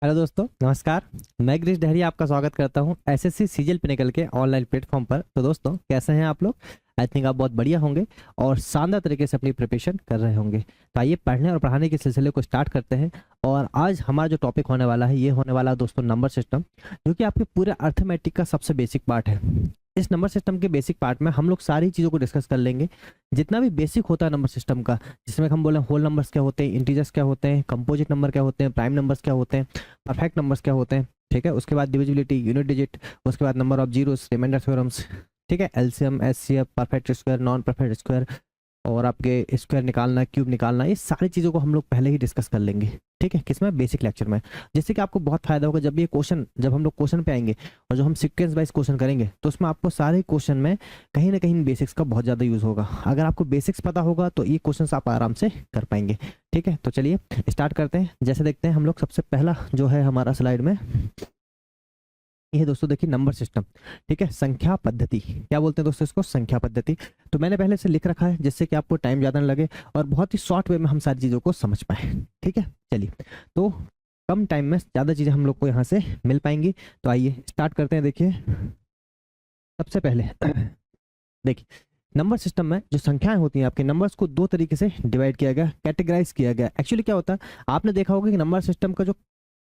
Hello दोस्तों, नमस्कार। मैं गिरीश डहरिया आपका स्वागत करता हूं एसएससी सीजीएल पिनेकल के ऑनलाइन प्लेटफॉर्म पर। तो दोस्तों, कैसे हैं आप लोग? आई थिंक आप बहुत बढ़िया होंगे और शानदार तरीके से अपनी प्रिपरेशन कर रहे होंगे। तो आइए पढ़ने और पढ़ाने के सिलसिले को स्टार्ट करते हैं। और आज हमारा जो टॉपिक होने वाला है, ये होने वाला है दोस्तों नंबर सिस्टम, जो कि आपके पूरे अर्थमेटिक का सबसे बेसिक पार्ट है। इस नंबर सिस्टम के बेसिक पार्ट में हम लोग सारी चीज़ों को डिस्कस कर लेंगे, जितना भी बेसिक होता है नंबर सिस्टम का, जिसमें हम बोले होल नंबर्स क्या होते हैं, इंटीजर्स क्या होते हैं, कंपोजिट नंबर क्या होते हैं, प्राइम नंबर्स क्या होते हैं, परफेक्ट नंबर्स क्या होते हैं। ठीक है, उसके बाद डिविजिबिलिटी, यूनिट डिजिट, उसके बाद number of zeros, reminder theorems. ठीक है, LCM, HCF, perfect square, non perfect square, और आपके स्क्वायर निकालना, क्यूब निकालना, ये सारी चीज़ों को हम लोग पहले ही डिस्कस कर लेंगे। ठीक है, किसमें? बेसिक लेक्चर में। जिससे कि आपको बहुत फायदा होगा जब ये क्वेश्चन, जब हम लोग क्वेश्चन पे आएंगे और जो हम सीक्वेंस वाइज क्वेश्चन करेंगे, तो उसमें आपको सारे क्वेश्चन में कहीं ना कहीं बेसिक्स का बहुत ज़्यादा यूज़ होगा। अगर आपको बेसिक्स पता होगा तो ये क्वेश्चन आप आराम से कर पाएंगे। ठीक है, तो चलिए स्टार्ट करते हैं। जैसे देखते हैं हम लोग, सबसे पहला जो है हमारा स्लाइड में, ये दोस्तों देखिए नंबर सिस्टम। ठीक है, संख्या पद्धति क्या बोलते हैं दोस्तों इसको? संख्या पद्धति। तो मैंने पहले से लिख रखा है जिससे कि आपको टाइम ज़्यादा न लगे और बहुत ही शॉर्ट वे में हम सारी चीज़ों को समझ पाए। ठीक है, चलिए, तो कम टाइम में ज़्यादा चीज़ें हम लोग को यहाँ से मिल पाएंगी। तो आइए स्टार्ट करते हैं। देखिए, सबसे पहले देखिए, नंबर सिस्टम में जो संख्याएं होती हैं, आपके नंबर्स को दो तरीके से डिवाइड किया गया, कैटेगराइज किया गया। एक्चुअली क्या होता है, आपने देखा होगा कि नंबर सिस्टम का जो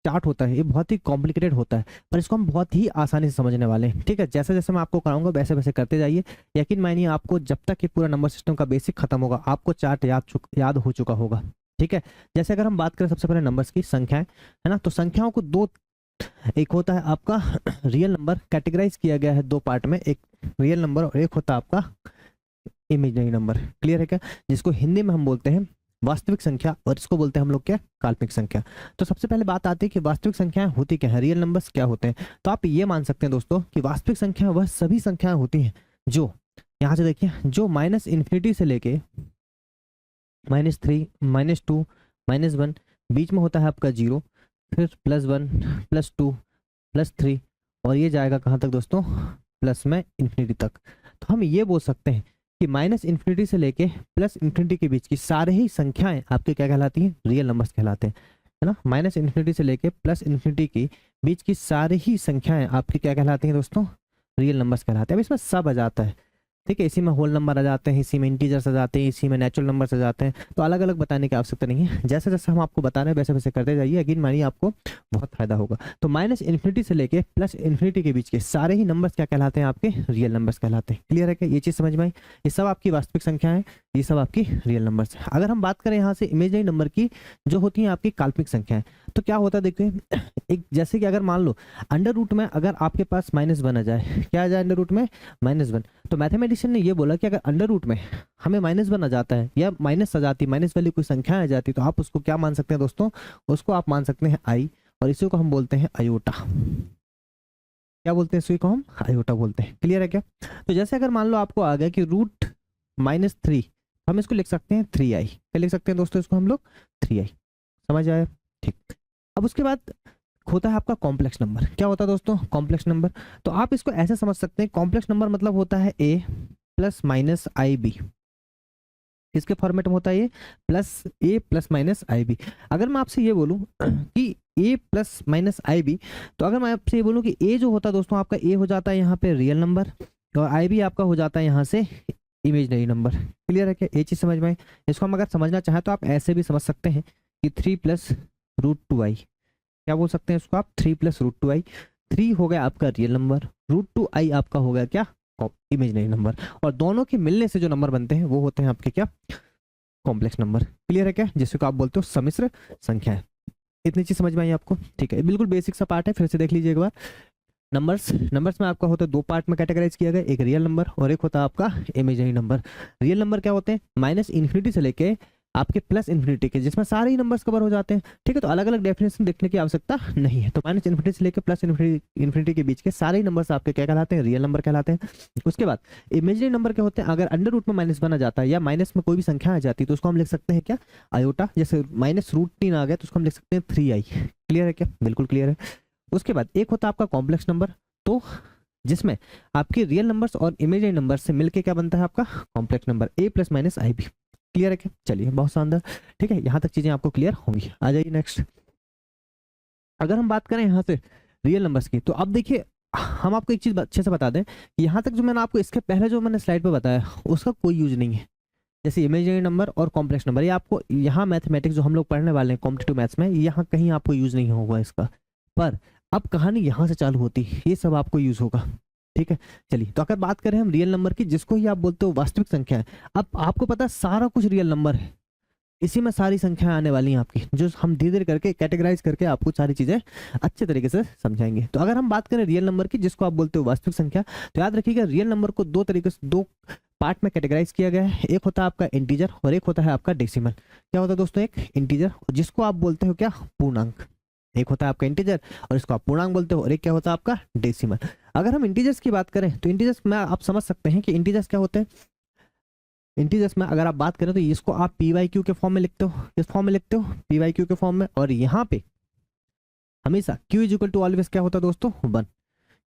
चार्ट होता है, ये बहुत ही कॉम्प्लिकेटेड होता है, पर इसको हम बहुत ही आसानी से समझने वाले हैं। ठीक है, जैसे जैसे मैं आपको कराऊंगा वैसे वैसे करते जाइए। यकीन मानिए, आपको जब तक ये पूरा नंबर सिस्टम का बेसिक खत्म होगा, आपको चार्ट याद हो चुका होगा। ठीक है, जैसे अगर हम बात करें सबसे पहले नंबर्स की, संख्याएं है ना, तो संख्याओं को दो, एक होता है आपका रियल नंबर, कैटेगराइज किया गया है दो पार्ट में, एक रियल नंबर और एक होता है आपका इमेजिनरी नंबर। क्लियर है क्या? जिसको हिंदी में हम बोलते हैं वास्तविक संख्या, और इसको बोलते हैं हम लोग क्या? काल्पनिक संख्या। तो सबसे पहले बात आती है कि वास्तविक संख्याएं होती क्या है, रियल नंबर्स क्या होते हैं। तो आप ये मान सकते हैं दोस्तों कि वास्तविक संख्या वह सभी संख्याएं होती हैं जो, यहाँ से देखिए, जो माइनस इन्फिनिटी से लेके -3, -2, -1, बीच में होता है आपका जीरो, फिर +1, +2, +3, और ये जाएगा कहाँ तक दोस्तों? प्लस में इन्फिनिटी तक। तो हम ये बोल सकते हैं कि माइनस इन्फिनिटी से लेके प्लस इन्फिनिटी के बीच की सारे ही संख्याएं आपके क्या कहलाती हैं? रियल नंबर्स कहलाते हैं, है ना। माइनस इन्फिनिटी से लेके प्लस इन्फिनिटी के बीच की सारी ही संख्याएं आपकी क्या कहलाती हैं दोस्तों? रियल नंबर्स कहलाते हैं। अब इसमें सब आ जाता है। ठीक है, इसी में होल नंबर आ जाते हैं, इसी में इंटीजर्स आ जाते हैं, इसी में नेचुरल नंबर्स आ जाते हैं। तो अलग अलग बताने की आवश्यकता नहीं है, जैसे जैसे हम आपको बता रहे हैं वैसे वैसे करते जाइए। यकीन मानिए आपको बहुत फायदा होगा। तो माइनस इन्फिनिटी से लेके प्लस इन्फिनिटी के बीच के सारे ही नंबर्स क्या कहलाते हैं? आपके रियल नंबर्स कहलाते हैं। क्लियर है क्या? ये चीज़ समझ में आई? ये सब आपकी वास्तविक संख्या है, ये सब आपकी रियल नंबर्स है। अगर हम बात करें यहाँ से इमेजिनरी नंबर की, जो होती है आपकी काल्पनिक संख्याएं, तो क्या होता है देखिए, एक जैसे कि अगर मान लो अंडर रूट में अगर आपके पास -1 आ जाए, क्या आ जाए अंडर रूट में? -1। तो मैथमेटिशियन ने ये बोला कि अगर अंडर रूट में हमें -1 आ जाता है या माइनस आ जाती, माइनस वाली कोई संख्या आ जाती, तो आप उसको क्या मान सकते हैं दोस्तों? उसको आप मान सकते हैं आई, और इसी को हम बोलते हैं अयोटा। क्या बोलते हैं? इसी को हम अयोटा बोलते हैं। क्लियर है क्या? तो जैसे अगर मान लो आपको आ गया कि √-3, हम इसको लिख सकते हैं 3i। क्या लिख सकते हैं दोस्तों इसको हम लोग? 3i। समझ आया? ठीक। अब उसके बाद होता है आपका कॉम्प्लेक्स नंबर। क्या होता है दोस्तों? Complex number. तो आप इसको ऐसे समझ सकते हैं, कॉम्प्लेक्स नंबर मतलब होता है a + -ib। किसके फॉर्मेट में होता है ये? +a + -ib। अगर मैं आपसे ये बोलूं कि a + -ib, तो अगर मैं आपसे ये बोलूं कि a जो होता है दोस्तों आपका, a हो जाता है यहाँ पे रियल नंबर, और ib आपका हो जाता है यहाँ से इमेजिनरी नंबर। क्लियर है क्या? ये चीज समझ में आई? इसको हम अगर समझना चाहें तो आप ऐसे भी समझ सकते हैं कि 3 + √2i। क्या बोल सकते हैं इसको आप? 3 + √2i। 3 हो गया आपका रियल नंबर, √2i आपका हो गया क्या? Imaginary number. और दोनों के मिलने से जो नंबर बनते हैं वो होते हैं आपके क्या? Complex number. क्लियर है क्या? जिसको आप बोलते हो सम्मिश्र संख्या है। इतनी चीज समझ में आई आपको? ठीक है, बिल्कुल बेसिक सा पार्ट है, फिर से देख लीजिए एक बार। नंबर्स में आपका होता है दो पार्ट में कैटेगराइज किया गया, एक रियल नंबर और एक होता है आपका इमेजिनरी नंबर। रियल नंबर क्या होते हैं? माइनस इन्फिनिटी से लेके आपके प्लस इन्फिनिटी के, जिसमें सारे ही नंबर्स कवर हो जाते हैं। ठीक है, तो अलग अलग डेफिनेशन देखने की आवश्यकता नहीं है। तो माइनस इन्फिनिटी से लेकर प्लस इन्फिनिटी के बीच के सारे ही नंबर्स आपके क्या कहलाते हैं? रियल नंबर कहलाते हैं। उसके बाद इमेजिनरी नंबर क्या होते हैं? अगर अंडर रूट में -1 आ जाता है या माइनस में कोई भी संख्या आ जाती है, तो उसको हम लिख सकते हैं क्या? अयोटा। जैसे -√3 आ गया तो उसको हम लिख सकते हैं 3i। क्लियर है क्या? बिल्कुल क्लियर है। उसके बाद एक होता है आपका कॉम्प्लेक्स नंबर, तो जिसमें आपके रियल नंबर्स और इमेजिनरी नंबर से मिलके क्या बनता है आपका? Complex number a + -ib। Clear है क्या? चलिए, बहुत शानदार। ठीक है, यहाँ तक चीजें आपको क्लियर होंगी। आ जाइए नेक्स्ट। अगर हम बात करें यहाँ से रियल नंबर्स की, तो अब देखिए हम आपको एक चीज अच्छे से बता दें, यहाँ तक जो मैंने आपको इसके पहले जो मैंने स्लाइड पे बताया उसका कोई यूज नहीं है। जैसे इमेजिनरी नंबर और कॉम्प्लेक्स नंबर, ये आपको यहाँ मैथमेटिक्स जो हम लोग पढ़ने वाले हैं कॉम्पिटिटिव मैथ्स में, यहाँ कहीं आपको यूज नहीं होगा इसका। पर अब कहानी यहाँ से चालू होती है, ये सब आपको यूज होगा। ठीक है, चलिए तो अगर बात करें हम रियल नंबर की, जिसको ही आप बोलते हो वास्तविक संख्या है, अब आपको पता है सारा कुछ रियल नंबर है, इसी में सारी संख्याएं आने वाली हैं आपकी, जो हम धीरे धीरे करके कैटेगराइज करके आपको सारी चीजें अच्छे तरीके से समझाएंगे। तो अगर हम बात करें रियल नंबर की, जिसको आप बोलते हो वास्तविक संख्या, तो याद रखिएगा रियल नंबर को दो तरीके से, दो पार्ट में कैटेगराइज किया गया है। एक होता है आपका इंटीजर और एक होता है आपका डेसिमल। क्या होता है दोस्तों? एक इंटीजर जिसको आप बोलते हो क्या, पूर्णांक। एक होता है आपका इंटीजर और इसको आप पूर्णांक बोलते हो, और एक क्या होता है आपका डेसिमल। अगर हम इंटीजर्स की बात करें तो इंटीजर्स में आप समझ सकते हैं कि इंटीजर्स क्या होते हैं। इंटीजर्स में अगर आप बात करें तो इसको आप पी वाई क्यू के फॉर्म में लिखते हो, किस फॉर्म में लिखते हो, पी वाई क्यू के फॉर्म में। और यहाँ पे हमेशा q is equal to always क्या होता है दोस्तों, 1।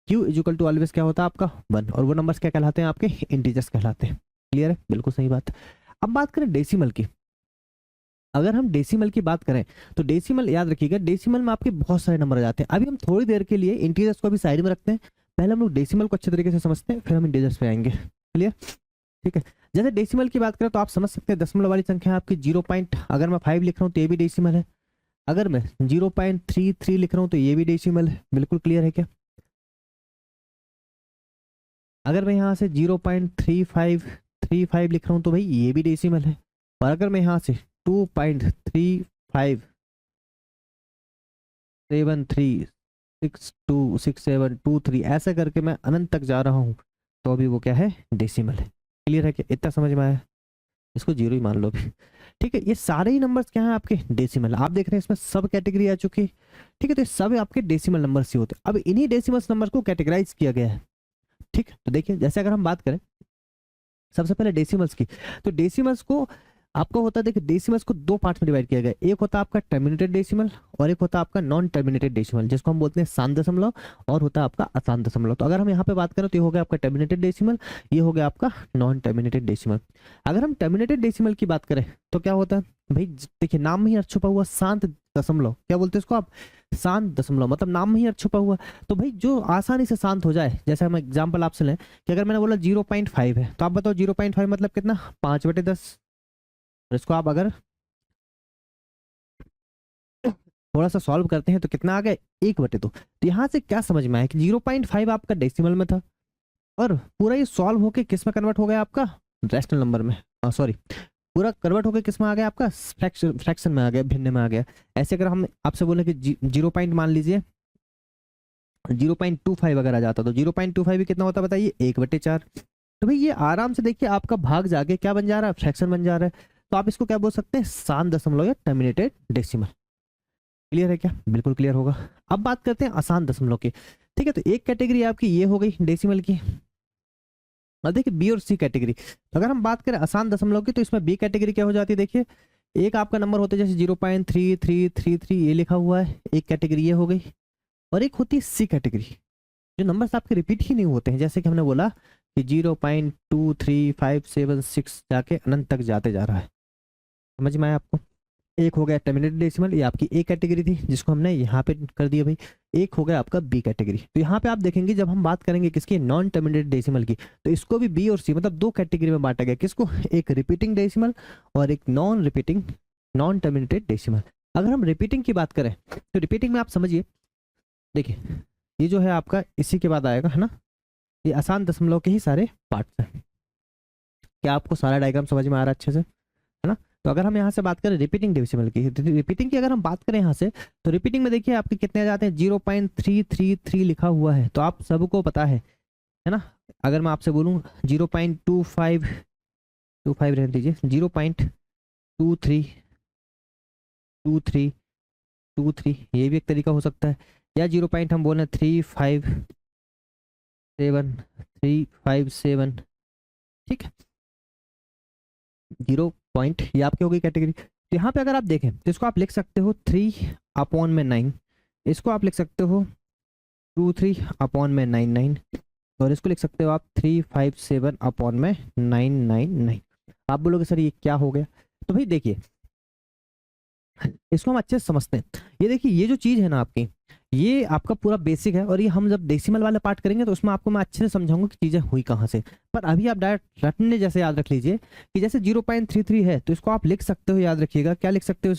Q is equal to always क्या होता है आपका 1, और वो नंबर्स क्या कहलाते हैं आपके, इंटीजर्स कहलाते हैं। क्लियर है, बिल्कुल सही बात। अब बात करें डेसिमल की, अगर हम डेसिमल की बात करें तो डेसिमल याद रखिएगा, डेसिमल में आपके बहुत सारे नंबर आ जाते हैं। अभी हम थोड़ी देर के लिए इंटीजर्स को भी साइड में रखते हैं, पहले हम लोग डेसिमल को अच्छे तरीके से समझते हैं, फिर हम इंटीजर्स पे आएंगे। क्लियर, ठीक है। जैसे डेसिमल की बात करें तो आप समझ सकते हैं दशमलव वाली संख्या आपकी 0 पॉइंट, अगर मैं 5 लिख रहा हूँ तो ये भी डेसिमल है। अगर मैं 0.33 लिख रहा हूँ तो ये भी डेसिमल है। बिल्कुल क्लियर है क्या? अगर मैं यहाँ से 0.3535 लिख रहा हूँ तो भाई ये भी डेसिमल है। और अगर मैं यहाँ से 2.3573626723 ऐसा करके मैं अनंत तक जा रहा हूँ तो अभी वो क्या है, डेसिमल है। क्लियर है क्या? इतना समझ में आया? इसको जीरो ही मान लो अभी। ठीक है, ये सारे ही नंबर्स क्या हैं आपके, डेसिमल। आप देख रहे हैं इसमें सब कैटेगरी आ चुकी है। ठीक है, तो ये सब आपके डेसिमल नंबर्स ही होते हैं। अब इन्हीं डेसिमल नंबर्स को कैटेगराइज किया गया है। ठीक, तो देखिए जैसे अगर हम बात करें सबसे पहले डेसिमल्स की, तो डेसिमल्स को आपका होता है, देखिए डेसिमल्स को दो पार्ट्स में डिवाइड किया गया है। एक होता है आपका टर्मिनेटेड डेसिमल और एक होता है आपका नॉन टर्मिनेटेड डेसिमल, जिसको हम बोलते हैं शांत दशमलव, और होता है आपका अशांत दशमलव। तो अगर हम यहाँ पे बात करें तो ये हो गया आपका टर्मिनेटेड डेसिमल, ये हो गया आपका नॉन टर्मिनेटेड डेसिमल। अगर हम टर्मिनेटेड डेसिमल की बात करें तो क्या होता है भाई, देखिए नाम में ही अर्थ छुपा हुआ शांत दशमलव, क्या बोलते हैं इसको आप, शांत दशमलव, मतलब नाम में ही अर्थ छुपा हुआ। तो भाई जो आसानी से शांत हो जाए, जैसे हम एग्जाम्पल आपसे लें कि अगर मैंने बोला 0.5 है, तो आप बताओ 0.5 मतलब कितना, 5/10। और इसको आप अगर थोड़ा सा सॉल्व करते हैं तो कितना आ गया, 1/2। तो यहाँ से क्या समझ में आया कि 0.5 आपका डेसिमल में था, और पूरा ये सॉल्व होके किस में कन्वर्ट हो गया आपका, रैशनल नंबर में, सॉरी, पूरा कन्वर्ट होकर किस में आ गया आपका, फ्रैक्शन में आ गया, भिन्न में आ गया। ऐसे अगर हम आपसे बोले कि 0 पॉइंट मान लीजिए 0.25 अगर आ जाता तो 0.25 भी कितना होता बताइए, 1/4। तो भाई ये आराम से देखिए आपका भाग जाके क्या बन जा रहा है, फ्रैक्शन बन जा रहा है। तो आप इसको क्या बोल सकते हैं, शांत दशमलव या टर्मिनेटेड डेसिमल। क्लियर है क्या? बिल्कुल क्लियर होगा। अब बात करते हैं अशांत दशमलव की। ठीक है, तो एक कैटेगरी आपकी ये हो गई डेसिमल की, और देखिए बी और सी कैटेगरी। तो अगर हम बात करें अशांत दशमलव की, तो इसमें बी कैटेगरी क्या हो जाती है, देखिए एक आपका नंबर होता है जैसे 0.3333 ये लिखा हुआ है, एक कैटेगरी ये हो गई। और एक होती है सी कैटेगरी, जो नंबर्स आपके रिपीट ही नहीं होते हैं, जैसे कि हमने बोला कि 0.23576 जाके अनंत तक जाते जा रहा है। समझ में आया आपको? एक हो गया टर्मिनेटेड डेसिमल, ये आपकी ए कैटेगरी थी जिसको हमने यहाँ पे कर दिया भाई। एक हो गया आपका बी कैटेगरी। तो यहाँ पे आप देखेंगे जब हम बात करेंगे किसकी, नॉन टर्मिनेटेड डेसिमल की, तो इसको भी बी और सी मतलब दो कैटेगरी में बांटा गया। किसको? एक रिपीटिंग डेसिमल और एक non repeating, non terminated decimal. अगर हम रिपीटिंग की बात करें तो रिपीटिंग में आप समझिए, देखिए ये जो है आपका इसी के बाद आएगा, है ना, ये अशांत दशमलव के ही सारे पार्ट्स हैं। क्या आपको सारा डायग्राम समझ में आ रहा है अच्छे से, है ना? तो अगर हम यहाँ से बात करें रिपीटिंग डेसिमल की, रिपीटिंग की अगर हम बात करें यहाँ से, तो रिपीटिंग में देखिए आपके कितने आ जाते हैं, 0.333 लिखा हुआ है, तो आप सबको पता है ना। अगर मैं आपसे बोलूँ 0.25 रहने दीजिए, 0.2323 ये भी एक तरीका हो सकता है, या 0. हम बोले 357 ठीक है, 0. ये आपकी हो गई कैटेगरी। तो यहाँ पे अगर आप देखें तो इसको आप लिख सकते हो 3/9, इसको आप लिख सकते हो 23/99, और इसको लिख सकते हो आप 357/999। आप बोलोगे सर ये क्या हो गया, तो भाई देखिए इसको हम अच्छे से समझते हैं। ये देखिए, ये जो चीज है ना आपकी, ये आपका पूरा बेसिक है, और ये हम जब डेसिमल वाला पार्ट करेंगे तो उसमें आपको मैं अच्छे से समझाऊंगा कि चीजें हुई कहाँ से। पर अभी आप डायरेक्ट रटने जैसे याद रख लीजिए कि जैसे 0.33 है तो इसको आप लिख सकते हो, याद रखिएगा क्या लिख सकते हो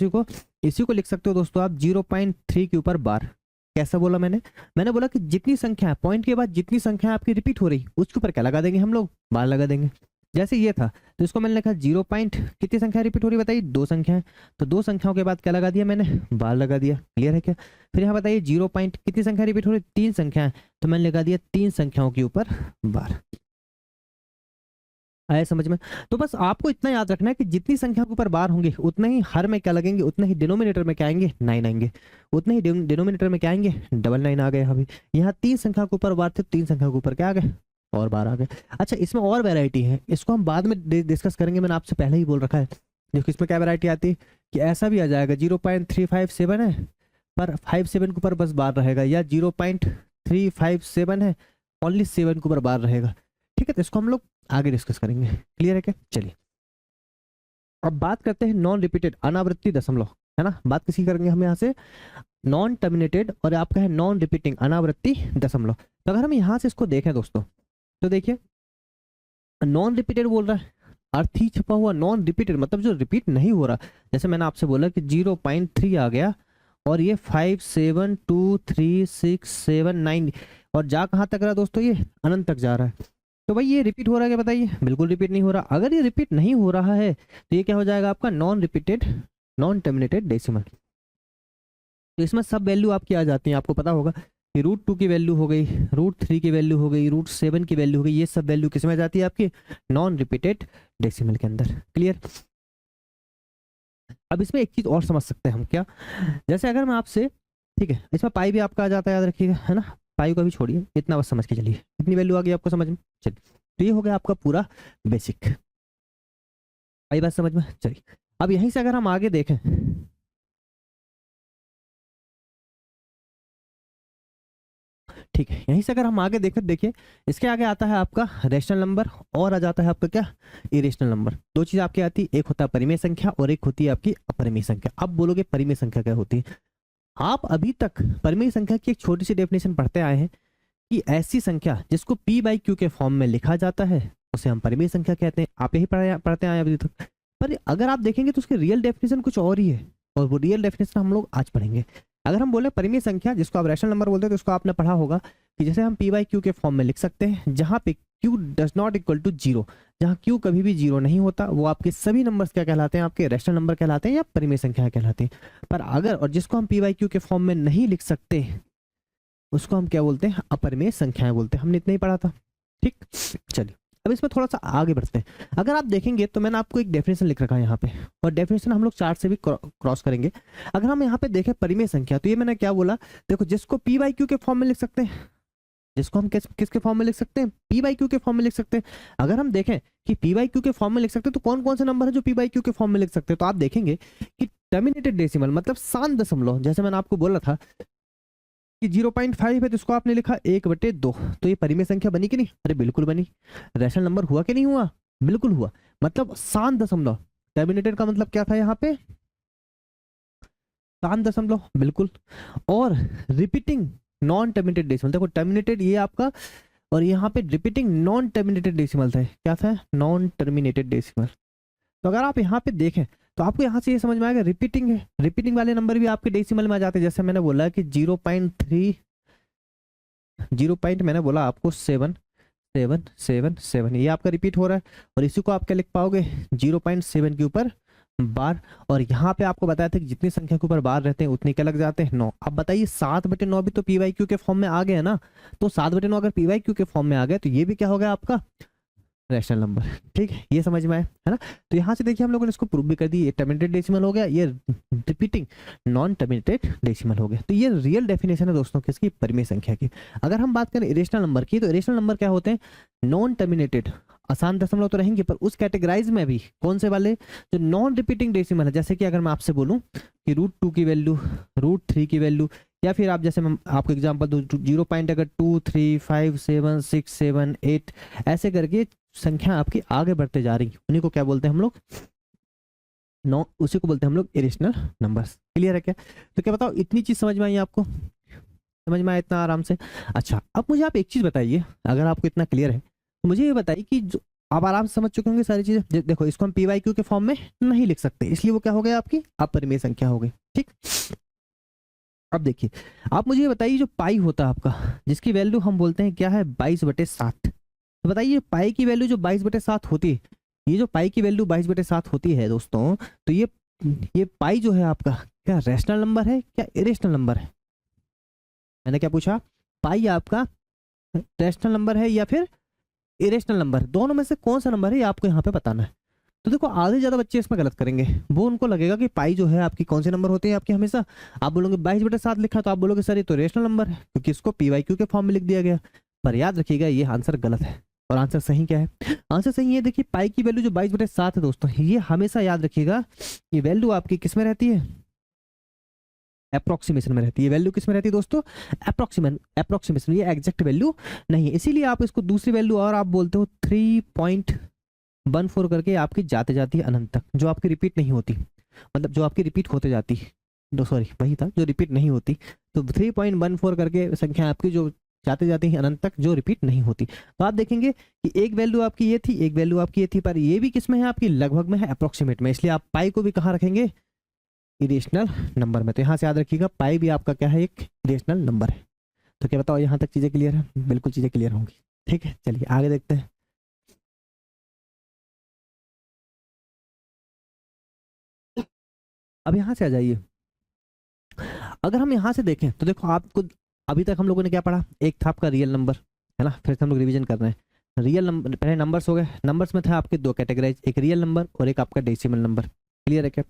इसी को लिख सकते हो दोस्तों आप 0.3 के ऊपर बार। कैसा बोला मैंने बोला कि जितनी संख्या है पॉइंट के बाद जितनी संख्या आपकी रिपीट हो रही उसके ऊपर क्या लगा देंगे हम लोग, बार लगा देंगे। जैसे ये था तो इसको मैंने लिखा 0 पॉइंट कितनी संख्या रिपीट हो रही बताइए, 2 संख्या है, तो 2 संख्याओं के बाद क्या लगा दिया मैंने, बार लगा दिया। क्लियर है क्या? फिर यहाँ बताइए 0 पॉइंट कितनी संख्या रिपीट हो रही, 3 संख्या है, तो मैंने लगा दिया 3 संख्याओं के ऊपर बार। आया समझ में? तो बस आपको इतना याद रखना है कि जितनी संख्या के ऊपर बार होंगे उतना ही हर में क्या लगेंगे, उतना ही डिनोमिनेटर में क्या आएंगे, 9 आएंगे, उतना ही डिनोमिनेटर में क्या आएंगे, 9 आ गए। अभी यहाँ 3 संख्या के ऊपर बार थे, 3 संख्या के ऊपर क्या आ गए, और बार आ गए। अच्छा, इसमें और वैरायटी है, इसको हम बाद में डिस्कस करेंगे, मैंने आपसे पहले ही बोल रखा है। देखो इसमें क्या वैरायटी आती है कि ऐसा भी आ जाएगा 0.357 है पर 57 के ऊपर बस बार रहेगा, या 0.357 है ओनली 7 के ऊपर बार रहेगा। ठीक है, तो इसको हम लोग आगे डिस्कस करेंगे। क्लियर है क्या? चलिए अब बात करते हैं नॉन रिपीटेड अनावृत्ति दशमलव, है ना। बात किसी करेंगे हम यहाँ से नॉन टर्मिनेटेड और आपका है नॉन रिपीटिंग अनावृत्ति दशमलव। तो अगर हम यहाँ से इसको देखें दोस्तों तो देखिए नॉन रिपीटेड बोल रहा है, अर्थ ही छपा हुआ नॉन रिपीटेड मतलब जो रिपीट नहीं हो रहा। जैसे मैंने आपसे बोला कि 0.3 आ गया और ये 5 7 2 3 6 7 9 और जा कहाँ तक रहा दोस्तों, ये अनंत तक जा रहा है। तो भाई ये रिपीट हो रहा है क्या बताइए, बिल्कुल रिपीट नहीं हो रहा। अगर ये रिपीट नहीं हो रहा है तो ये क्या हो जाएगा आपका non repeated non terminated decimal. तो इसमें सब वैल्यू आपकी आ जाती है, आपको पता होगा कि √2 की वैल्यू हो गई, √3 की वैल्यू हो गई, √7 की वैल्यू हो गई, ये सब वैल्यू किस में आ जाती है आपकी नॉन रिपीटेड डेसिमल के अंदर। क्लियर? अब इसमें एक चीज और समझ सकते हैं हम क्या, जैसे अगर मैं आपसे, ठीक है, इसमें पाई भी आपका आ जाता है, याद रखिएगा, है ना। पाई को भी छोड़िए, इतना बस समझ के चलिए, इतनी वैल्यू आ गई आपको समझ में। चलिए, तो ये हो गया आपका पूरा बेसिक, आई बात समझ में। चलिए अब यहीं से अगर हम आगे देखें, ठीक है, यहीं से अगर हम आगे देखें, देखिए इसके आगे आता है आपका रेशनल नंबर और आ जाता है आपका क्या, इरेशनल नंबर। दो चीज आपकी आती है, एक होता है परिमेय संख्या और एक होती है आपकी अपरिमेय संख्या। अब बोलोगे परिमेय संख्या क्या होती है, आप अभी तक परिमेय संख्या की एक छोटी सी डेफिनेशन पढ़ते आए हैं कि ऐसी संख्या जिसको p/q के फॉर्म में लिखा जाता है उसे हम परिमेय संख्या कहते हैं। आप यही पढ़ते आए अभी तक। पर अगर आप देखेंगे तो उसकी रियल डेफिनेशन कुछ और ही है, और वो रियल डेफिनेशन हम लोग आज पढ़ेंगे। अगर हम बोले परिमेय संख्या जिसको आप रैशनल नंबर बोलते हैं तो उसको आपने पढ़ा होगा कि जैसे हम p/q के फॉर्म में लिख सकते हैं, जहां पे q does not equal to 0, जहां q कभी भी 0 नहीं होता, वो आपके सभी नंबर्स क्या कहलाते हैं, आपके रैशनल नंबर कहलाते हैं या परिमेय संख्या कहलाते हैं। पर अगर और जिसको हम p/q के फॉर्म में नहीं लिख सकते उसको हम क्या बोलते हैं, अपरिमेय संख्याएं बोलते हैं। हमने इतना ही पढ़ा था। ठीक, चलिए अब इसमें थोड़ा सा आगे बढ़ते हैं। अगर आप देखेंगे तो मैंने आपको एक डेफिनेशन लिख रखा है यहाँ पे, और डेफिनेशन हम लोग चार्ट से भी क्रॉस करेंगे। अगर हम यहाँ पे देखें परिमेय संख्या, तो ये मैंने क्या बोला, देखो जिसको p/q के फॉर्म में लिख सकते हैं, जिसको हम किसके फॉर्म में लिख सकते हैं, p/q के फॉर्म में लिख सकते हैं। अगर हम देखें कि p/q के फॉर्म में लिख सकते हैं तो कौन कौन से नंबर है जो p/q के फॉर्म में लिख सकते हैं, तो आप देखेंगे कि टर्मिनेटेड डेसिमल मतलब शांत दशमलव, जैसे मैंने आपको बोला था कि 0.5 है तो इसको आपने लिखा 1/2, तो ये परिमेय संख्या बनी कि नहीं, अरे बिल्कुल बनी। रैशनल नंबर हुआ कि नहीं हुआ, बिल्कुल हुआ। मतलब शांत दशमलव, टर्मिनेटेड का मतलब क्या था यहाँ पे, शांत दशमलव, बिल्कुल। और रिपीटिंग नॉन टर्मिनेटेड डेसिमल, देखो टर्मिनेटेड ये आपका, और यहाँ पे रिपीटिंग नॉन टर्मिनेटेड डेसिमल था, क्या था, नॉन टर्मिनेटेड डेसिमल। तो अगर आप यहाँ पे देखें तो आपको यहाँ से ये समझ में आएगा रिपीटिंग है, रिपीटिंग वाले नंबर भी आपके डेसिमल में आ जाते हैं। जैसे मैंने बोला कि 0.3 मैंने बोला आपको 7 ये आपका रिपीट हो रहा है, और इसी को आप क्या लिख पाओगे 0.7 के ऊपर बार। और यहाँ पे आपको बताया था कि जितनी संख्या के ऊपर बार रहते हैं उतने क्या लग जाते हैं, 9। अब बताइए 7/9 भी तो p/q के फॉर्म में आ गया ना, तो 7/9 अगर p/q के फॉर्म में आ गया तो ये भी क्या हो गया आपका रैशनल नंबर। ठीक है, ये समझ में आया है ना। तो यहाँ से देखिए हम लोगों ने इसको प्रूव भी कर दी, ये टर्मिनेटेड डेसिमल हो गया, ये रिपीटिंग नॉन टर्मिनेटेड डेसिमल हो गया। तो ये रियल डेफिनेशन है दोस्तों किसकी, परिमेय संख्या की। अगर हम बात करें इरेशनल नंबर की, तो इरेशनल नंबर क्या होते हैं, नॉन टर्मिनेटेड, आसान दशमलव तो रहेंगे पर उस कैटेगराइज में भी कौन से वाले, जो नॉन रिपीटिंग डेसिमल है। जैसे कि अगर मैं आपसे बोलूं कि √2 की वैल्यू, √3 की वैल्यू, या फिर आप जैसे मैं आपको एग्जांपल दूं 0.2 3 5 7 6 7 8 ऐसे करके संख्या आपकी आगे बढ़ते जा रही, उन्हीं को क्या बोलते हैं हम लोग, नो, उसी को बोलते हैं हम लोग इरेशनल नंबर्स। क्लियर है क्या? तो क्या बताओ, इतनी चीज समझ में आई आपको? समझ में आया इतना आराम से? अच्छा, अब मुझे आप एक चीज बताइए, अगर आपको इतना क्लियर है तो मुझे ये बताइए कि जो आप आराम से समझ चुके होंगे सारी चीजें। देखो, इसको हम पी वाई क्यू के फॉर्म में नहीं लिख सकते, इसलिए वो क्या हो गया, आपकी अपरिमेय संख्या हो गई। ठीक, अब देखिए, आप मुझे ये बताइए, जो पाई होता है आपका, जिसकी वैल्यू हम बोलते हैं क्या है, 22/7। तो बताइए पाई की वैल्यू जो 22/7 होती है, ये जो पाई की वैल्यू 22/7 होती है दोस्तों, तो ये पाई जो है आपका, क्या रैशनल नंबर है क्या इरेशनल नंबर है? मैंने क्या पूछा? पाई आपका रैशनल नंबर है या फिर इरेशनल नंबर? दोनों में से कौन सा नंबर है, ये आपको यहाँ पे बताना है। तो देखो, आधे ज्यादा बच्चे इसमें गलत करेंगे। वो उनको लगेगा कि पाई जो है आपकी कौन से नंबर होते हैं आपके, हमेशा आप बोलोगे 22/7 लिखा, तो आप बोलोगे सर ये तो रेशनल नंबर है, क्योंकि इसको पी वाई क्यू के फॉर्म में लिख दिया गया। पर याद रखिएगा, ये आंसर गलत है। और आंसर सही क्या है? आंसर सही है, देखिए पाई की वैल्यू जो 22/7 है दोस्तों, ये हमेशा याद रखिएगा, ये वैल्यू आपकी किस में रहती है, अप्रोक्सीमेशन में रहती है। वैल्यू किस में रहती है दोस्तों? अप्रोक्सीमेशन, ये एग्जैक्ट वैल्यू नहीं है। इसीलिए आप इसको दूसरी वैल्यू और आप बोलते हो 3.14 करके आपकी जाते जाती है अनंत तक, जो आपकी रिपीट नहीं होती, मतलब जो आपकी रिपीट होते जाती है, सॉरी वही था, जो रिपीट नहीं होती। तो 3.14 करके संख्या आपकी जो जाते जाते हैं अनंत तक, जो रिपीट नहीं होती। तो आप देखेंगे कि एक वैल्यू आपकी ये थी, एक वैल्यू आपकी ये थी, पर ये भी किसमें है आपकी, लगभग में है, अप्रोक्सीमेट में। इसलिए आप पाई को भी कहाँ रखेंगे, इरेशनल नंबर में। तो यहाँ से याद रखिएगा, पाई भी आपका क्या है, एक इरेशनल नंबर है। तो क्या बताओ, यहाँ तक चीजें क्लियर है? बिल्कुल चीजें क्लियर होंगी। ठीक है, चलिए आगे देखते हैं। अब यहाँ से आ जाइए, अगर हम यहाँ से देखें तो देखो, आपको अभी तक हम लोगों ने क्या पढ़ा, एक था आपका रियल नंबर, है ना, फिर से हम लोग रिवीजन कर रहे हैं। रियल नंबर, पहले नंबर्स हो गए, नंबर्स में था आपके दो कैटेगराइज, एक रियल नंबर और एक आपका डेसिमल नंबर। क्लियर है क्या?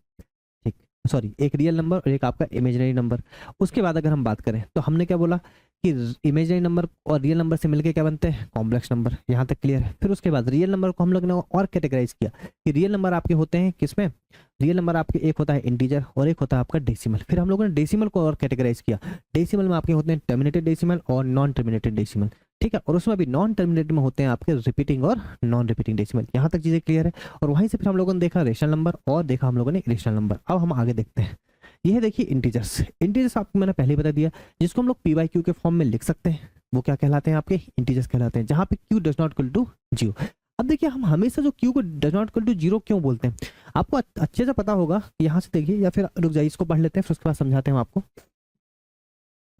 ठीक, सॉरी, एक रियल नंबर और एक आपका इमेजिनरी नंबर। उसके बाद अगर हम बात करें तो हमने क्या बोला कि इमेजिनरी नंबर और रियल नंबर से मिलके क्या बनते हैं, कॉम्प्लेक्स नंबर। यहाँ तक क्लियर है? फिर उसके बाद रियल नंबर को हम लोग ने और कैटेगराइज किया कि रियल नंबर आपके होते हैं किसमें, रियल नंबर आपके एक होता है इंटीजर और एक होता है आपका डेसिमल। फिर हम लोगों ने डेसिमल को और कैटेगराइज किया, डेसिमल में आपके होते हैं टर्मिनेटेड डेसिमल और नॉन टर्मिनेटेड डेसिमल। ठीक है, और उसमें भी नॉन टर्मिनेटेड में होते हैं आपके रिपीटिंग और नॉन रिपीटिंग डेसिमल। यहाँ तक चीजें क्लियर है? और वहीं से फिर हम लोगों ने देखा रेशनल नंबर और देखा हम लोगों ने इरेशनल नंबर। अब हम आगे देखते हैं। ये है देखिए इंटीजर्स। इंटीजर्स आपको मैंने पहले बता दिया, जिसको हम लोग पी वाई क्यू के फॉर्म में लिख सकते हैं, वो क्या कहलाते हैं, आपके इंटीजर्स कहलाते हैं, जहां पे q does not equal to 0। अब देखिए, हम हमेशा जो क्यू को डज नॉट इक्वल टू 0 क्यों बोलते हैं, आपको अच्छे से पता होगा। यहाँ से देखिए, या फिर रुक जाइए, इसको पढ़ लेते हैं, फिर उसके बाद समझाते हैं हम आपको।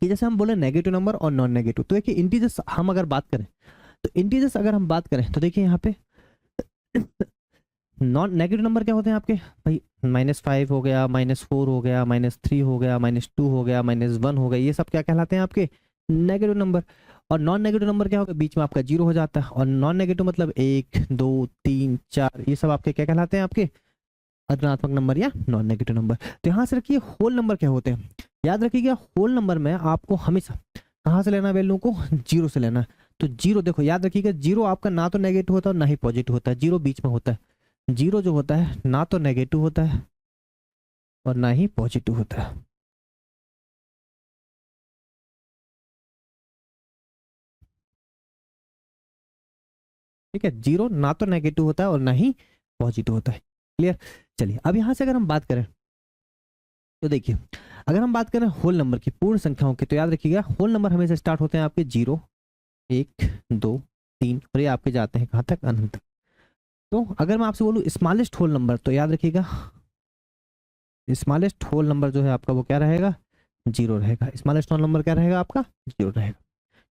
कि जैसे हम बोले नेगेटिव नंबर और नॉन नेगेटिव, तो देखिए इंटीजर्स हम अगर बात करें, तो इंटीजर्स अगर हम बात करें तो देखिए यहाँ पे नॉन नेगेटिव नंबर क्या होते हैं आपके भाई, -5 हो गया, -4 हो गया, -3 हो गया, -2 हो गया, -1 हो गया, ये सब क्या कहलाते हैं आपके नेगेटिव नंबर। और नॉन नेगेटिव नंबर क्या होगा, बीच में आपका 0 हो जाता है। और नॉन नेगेटिव मतलब 1 2 3 4, ये सब आपके क्या कहलाते हैं, आपके ऋणात्मक नंबर या नॉन नेगेटिव नंबर। तो यहाँ से रखिए, होल नंबर क्या होते हैं, याद रखिएगा, होल नंबर में आपको हमेशा कहाँ से लेना, वैल्यू को 0 से लेना है। तो 0 देखो, याद रखिएगा, 0 आपका ना तो नेगेटिव होता है ना ही पॉजिटिव होता है, 0 बीच में होता है। 0 जो होता है ना तो नेगेटिव होता है और ना ही पॉजिटिव होता है। ठीक है, 0 ना तो नेगेटिव होता है और ना ही पॉजिटिव होता है। क्लियर? चलिए, अब यहां से अगर हम बात करें तो देखिए, अगर हम बात करें होल नंबर की, पूर्ण संख्याओं की, तो याद रखिएगा, होल नंबर हमेशा स्टार्ट होते हैं आपके 0 1 2 3 और ये आपके जाते हैं कहाँ तक, अनंत तक। तो अगर मैं आपसे बोलूँ स्मॉलेस्ट होल नंबर, तो याद रखिएगा, स्मॉलेस्ट होल नंबर जो है आपका वो क्या रहेगा, 0 रहेगा। स्मॉलेस्ट होल नंबर क्या रहेगा आपका, 0 रहेगा।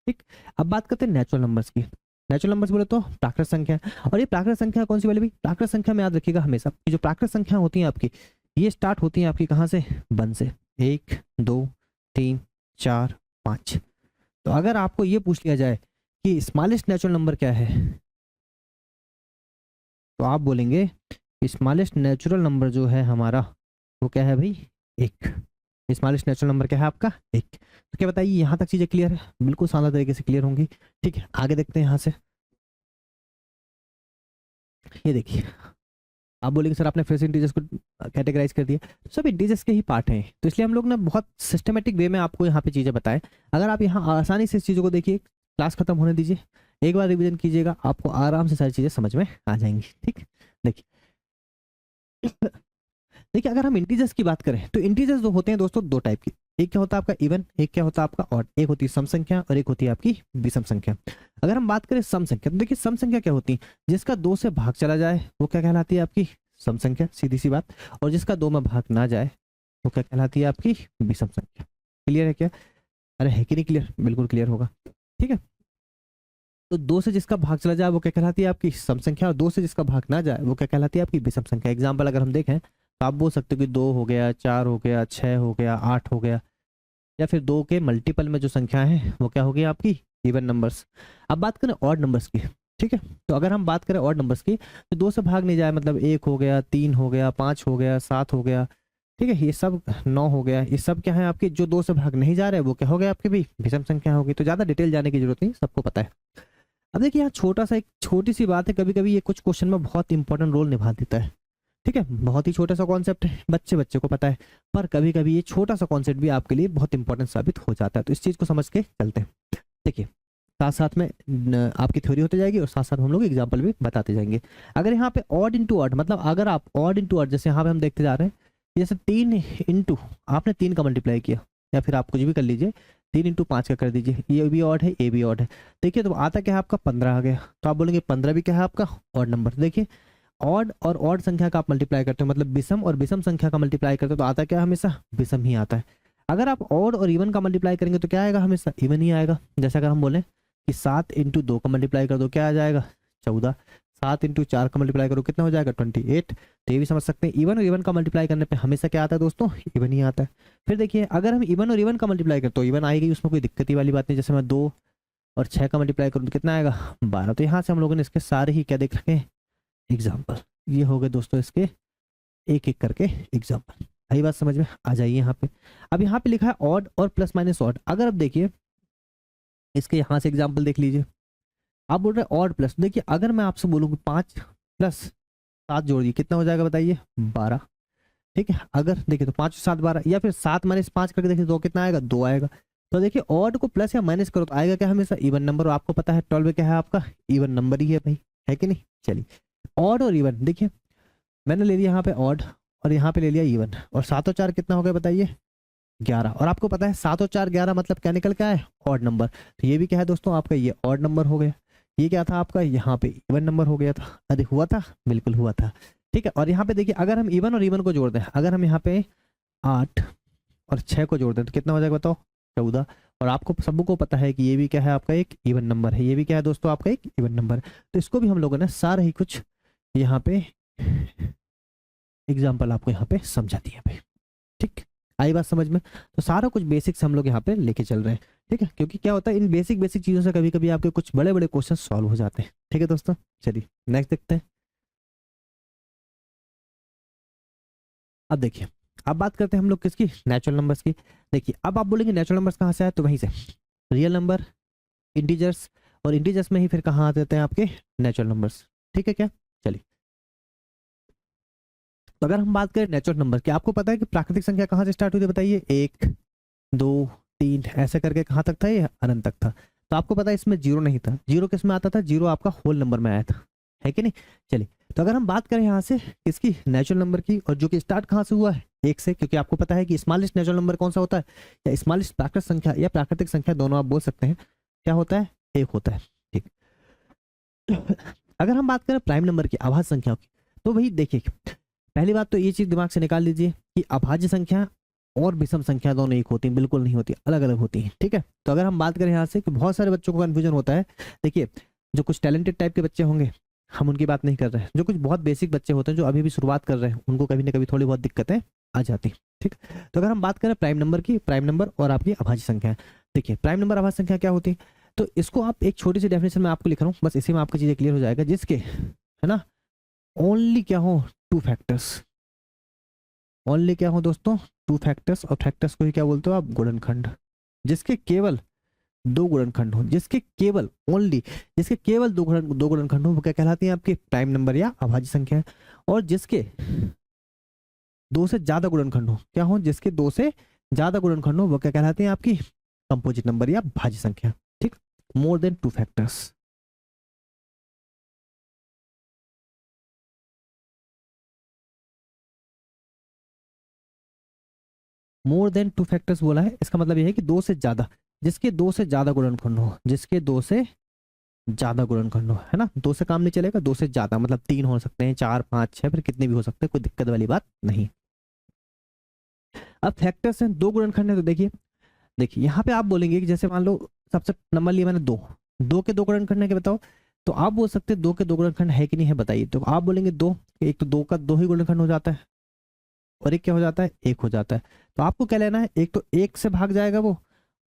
ठीक, अब बात करते हैं नेचुरल नंबर्स की। नेचुरल नंबर्स बोले तो प्राकृत संख्या। और ये प्राकृत संख्या कौन सी वाली भी, प्राकृत संख्या में याद रखिएगा हमेशा कि जो प्राकृत संख्या होती हैं आपकी, ये स्टार्ट होती हैं आपकी कहाँ से, 1 से, 1 2 3 4 5। तो अगर आपको ये पूछ लिया जाए कि स्मॉलेस्ट नेचुरल नंबर क्या है, तो आप बोलेंगे स्मॉलेस्ट नेचुरल नंबर जो है हमारा वो क्या है भाई, 1। स्मॉलेस्ट नेचुरल नंबर क्या है आपका, 1। तो क्या बताइए, यहाँ तक चीजें क्लियर है? बिल्कुल शानदार तरीके से क्लियर होंगी। ठीक है, आगे देखते हैं यहाँ से। ये देखिए, आप बोलेंगे सर आपने फिर से इंटीजर्स को कैटेगराइज कर दिया, तो सब इंटीजर्स के ही पार्ट हैं, तो इसलिए हम लोग ना बहुत सिस्टमेटिक वे में आपको यहाँ पे चीजें बताएं। अगर आप यहाँ आसानी से इस चीजों को देखिए, क्लास खत्म होने दीजिए, एक बार रिवीजन कीजिएगा, आपको आराम से सारी चीजें समझ में आ जाएंगी। ठीक, देखिए देखिए अगर हम इंटीजर्स की बात करें तो इंटीजर्स जो होते हैं दोस्तों दो टाइप की, एक क्या होता है आपका इवन, एक क्या होता है आपका ऑड, एक होती है सम संख्या और एक होती है आपकी विषम संख्या। अगर हम बात करें सम संख्या तो देखिए सम संख्या क्या होती है, जिसका दो से भाग चला जाए वो क्या कहलाती है आपकी सम संख्या, सीधी सी बात, और जिसका दो में भाग ना जाए वो क्या कहलाती है आपकी विषम संख्या। क्लियर है क्या? अरे है कि नहीं क्लियर? बिल्कुल क्लियर होगा, ठीक है। तो दो से जिसका भाग चला जाए वो क्या कहलाती है आपकी सम संख्या, और दो से जिसका भाग ना जाए वो क्या कहलाती है आपकी विषम संख्या। एग्जाम्पल अगर हम देखें तो आप बोल सकते हो कि 2 हो गया, 4 हो गया, 6 हो गया, 8 हो गया, या फिर दो के मल्टीपल में जो संख्या है वो क्या होगी आपकी इवन नंबर्स। अब बात करें ऑड नंबर्स की, ठीक है, तो अगर हम बात करें ऑड नंबर्स की तो दो से भाग नहीं जाए, मतलब 1 हो गया, 3 हो गया, 5 हो गया, 7 हो गया, ठीक है, ये सब 9 हो गया, ये सब क्या है आपके जो दो से भाग नहीं जा रहे वो क्या हो गया आपके भी विषम संख्या होगी। तो ज्यादा डिटेल जाने की जरूरत नहीं, सबको पता है। अब देखिए यहाँ छोटा सा एक छोटी सी बात है, कभी कभी ये कुछ क्वेश्चन में बहुत इंपॉर्टेंट रोल निभा देता है, ठीक है, बहुत ही छोटा सा कॉन्सेप्ट है, बच्चे बच्चे को पता है, पर कभी कभी ये छोटा सा कॉन्सेप्ट भी आपके लिए बहुत इंपॉर्टेंट साबित हो जाता है। तो इस चीज को समझ के चलते हैं। देखिए साथ साथ में आपकी थ्योरी होती जाएगी और साथ साथ हम लोग एग्जाम्पल भी बताते जाएंगे। अगर यहाँ पे ऑड इंटू ऑड, मतलब अगर आप ऑड इंटू ऑड, जैसे यहाँ पे हम देखते जा रहे हैं, जैसे 3 इंटू आपने 3 का मल्टीप्लाई किया, या फिर आप कुछ भी कर लीजिए, 3 इंटू 5 का कर दीजिए, ये भी ऑड है ये भी ऑड है, देखिए तो आता क्या है आपका 15 आ गया। तो आप बोलेंगे 15 भी क्या है आपका ऑड नंबर। देखिए ऑड और ऑड संख्या का आप मल्टीप्लाई करते हो, मतलब विषम और विषम संख्या का मल्टीप्लाई करते हो तो आता क्या है? हमेशा विषम ही आता है। अगर आप ऑड और इवन का मल्टीप्लाई करेंगे तो क्या आएगा? हमेशा इवन ही आएगा। जैसे अगर हम बोले कि 7 इंटू 2 का मल्टीप्लाई कर दो, क्या आ जाएगा? 14। 7 इंटू 4 का मल्टीप्लाई करो, कितना हो जाएगा? 28। तो ये भी समझ सकते हैं इवन और इवन का मल्टीप्लाई करने पे हमेशा क्या आता है दोस्तों? इवन ही आता है। फिर देखिए अगर हम इवन और इवन का मल्टीप्लाई करते तो इवन आएगी, उसमें कोई दिक्कत ही वाली बात नहीं। जैसे मैं 2 और 6 का मल्टीप्लाई करूँ तो कितना आएगा? 12। तो यहाँ से हम लोगों ने इसके सारे ही क्या देख रखे हैं? एग्जाम्पल। ये हो गए दोस्तों इसके एक एक करके एग्जाम्पल। आई बात समझ में? आ जाइए यहाँ पे। अब यहाँ पे लिखा है ऑड और प्लस माइनस ऑड। अगर अब देखिए इसके यहाँ से एग्जाम्पल देख लीजिए, आप बोल रहे हैं ऑड प्लस, देखिए अगर मैं आपसे बोलूँ 5 प्लस 7 जोड़िए, कितना हो जाएगा बताइए? 12। ठीक है, अगर देखिए तो 5 7 12, या फिर 7 माइनस 5 करके देखिए तो कितना आएगा? 2 आएगा। तो देखिए ऑड को प्लस या माइनस करो तो आएगा क्या? हमेशा इवन नंबर। और आपको पता है 12 क्या है आपका? इवन नंबर ही है भाई, है कि नहीं? चलिए ऑड और इवन, देखिए मैंने ले लिया यहाँ पे ऑड और यहाँ पे ले लिया इवन, और 7 और 4 कितना हो गया बताइए? 11। और आपको पता है 7 और 4 11, मतलब क्या निकल के आए? Odd number. तो ये भी क्या है दोस्तों आपका? ये ऑड नंबर हो गया। ये क्या था आपका? यहाँ पे इवन नंबर हो गया था। अरे हुआ था, बिल्कुल हुआ था। ठीक है, और यहाँ पे देखिए अगर हम इवन और इवन को जोड़ दें, अगर हम यहाँ पे 8 और 6 को जोड़ दें तो कितना हो जाएगा बताओ? 14। और आपको सबको पता है कि ये भी क्या है आपका? एक इवन नंबर है। ये भी क्या है दोस्तों आपका? एक इवन नंबर है। तो इसको भी हम लोगों ने सारा ही कुछ यहाँ पे एग्जाम्पल आपको यहाँ पे समझा दिया भाई। ठीक, आई बात समझ में? तो सारा कुछ बेसिक्स हम लोग यहाँ पे लेके चल रहे हैं, ठीक है, क्योंकि क्या होता है इन बेसिक बेसिक चीजों से कभी कभी आपके कुछ बड़े बड़े क्वेश्चन सॉल्व हो जाते हैं। ठीक है दोस्तों, चलिए नेक्स्ट देखते हैं। अब देखिए अब बात करते हैं हम लोग किसकी? नेचुरल नंबर्स की। देखिए अब आप बोलेंगे नेचुरल नंबर्स कहाँ से आए? तो वहीं से रियल नंबर, इंटीजर्स, और इंटीजर्स में ही फिर कहाँ आ जाते हैं आपके नेचुरल नंबर्स। ठीक है क्या? चलिए तो अगर हम बात करें नेचुरल नंबर की, आपको पता है कि प्राकृतिक संख्या कहाँ से स्टार्ट हुई थी बताइए? 1 2 3 ऐसे करके कहाँ तक था? ये अनंत तक था। तो आपको पता है इसमें जीरो नहीं था। जीरो किस में आता था? जीरो आपका होल नंबर में आया था, है कि नहीं? चलिए तो अगर हम बात करें यहाँ से किसकी? नेचुरल नंबर की, और जो कि स्टार्ट कहाँ से हुआ है? 1 से, क्योंकि आपको पता है कि स्मॉलेस्ट नेचुरल नंबर कौन सा होता है, या स्मॉलेस्ट प्राकृतिक संख्या या प्राकृतिक संख्या, दोनों आप बोल सकते हैं, क्या होता है? 1 होता है। ठीक अगर हम बात करें प्राइम नंबर की, अभाज्य संख्याओं की, तो वही देखिए पहली बात तो ये चीज दिमाग से निकाल लीजिए कि अभाज्य संख्या और विषम संख्या दोनों एक होती हैं? बिल्कुल नहीं होती, अलग अलग होती हैं। ठीक है, तो अगर हम बात करें यहाँ से कि बहुत सारे बच्चों को कन्फ्यूजन होता है। देखिए जो कुछ टैलेंटेड टाइप के बच्चे होंगे, हम उनकी बात नहीं कर रहे हैं, जो कुछ बहुत बेसिक बच्चे होते हैं जो अभी भी शुरुआत कर रहे हैं, उनको कभी ना कभी थोड़ी बहुत दिक्कतें आ जाती हैं। ठीक, तो अगर हम बात करें प्राइम नंबर की, प्राइम नंबर और आपकी अभाज्य संख्या, देखिए प्राइम नंबर अभाज्य संख्या क्या होती है? तो इसको आप एक छोटी सी डेफिनेशन में आपको लिख रहा हूँ, बस इसी में आपकी चीजें क्लियर हो जाएगा। जिसके है ना ओनली क्या हो? 2 फैक्टर्स। ओनली क्या हो दोस्तों? 2 फैक्टर्स, और फैक्टर्स को ही क्या बोलते हो आप? गुणनखंड। जिसके केवल 2 गुणनखंड हो, जिसके केवल ओनली, जिसके केवल दो गुणनखंड हो, वो क्या कहलाती है? आपके प्राइम नंबर या अभाज्य संख्या है। और जिसके 2 से ज्यादा गुणनखंड हो, क्या हो? जिसके 2 से ज्यादा गुणनखंड हो, वो क्या कहलाती है? आपकी कंपोजिट नंबर या भाज्य संख्या। ठीक, more than 2 factors. More than two factors बोला है, इसका मतलब ये है कि दो से ज्यादा, जिसके दो से ज्यादा गुणनखंड हो, जिसके दो से ज्यादा गुणनखंड हो, है ना। दो से काम नहीं चलेगा, दो से ज्यादा मतलब तीन हो सकते हैं, चार पांच छह, फिर कितने भी हो सकते हैं, कोई दिक्कत वाली बात नहीं। अब फैक्टर्स हैं, दो गुणनखंड है, तो देखिए देखिए यहाँ पे आप बोलेंगे कि जैसे मान लो सबसे नंबर लिया मैंने दो, दो के दो गुणनखंड है कि बताओ, तो आप बोल सकते हैं दो के दो गुणनखंड है कि नहीं है बताइए, तो आप बोलेंगे दो, एक तो दो का दो ही गुणनखंड हो जाता है, और एक क्या हो जाता है, एक हो जाता है। तो आपको क्या लेना है, एक तो एक से भाग जाएगा वो,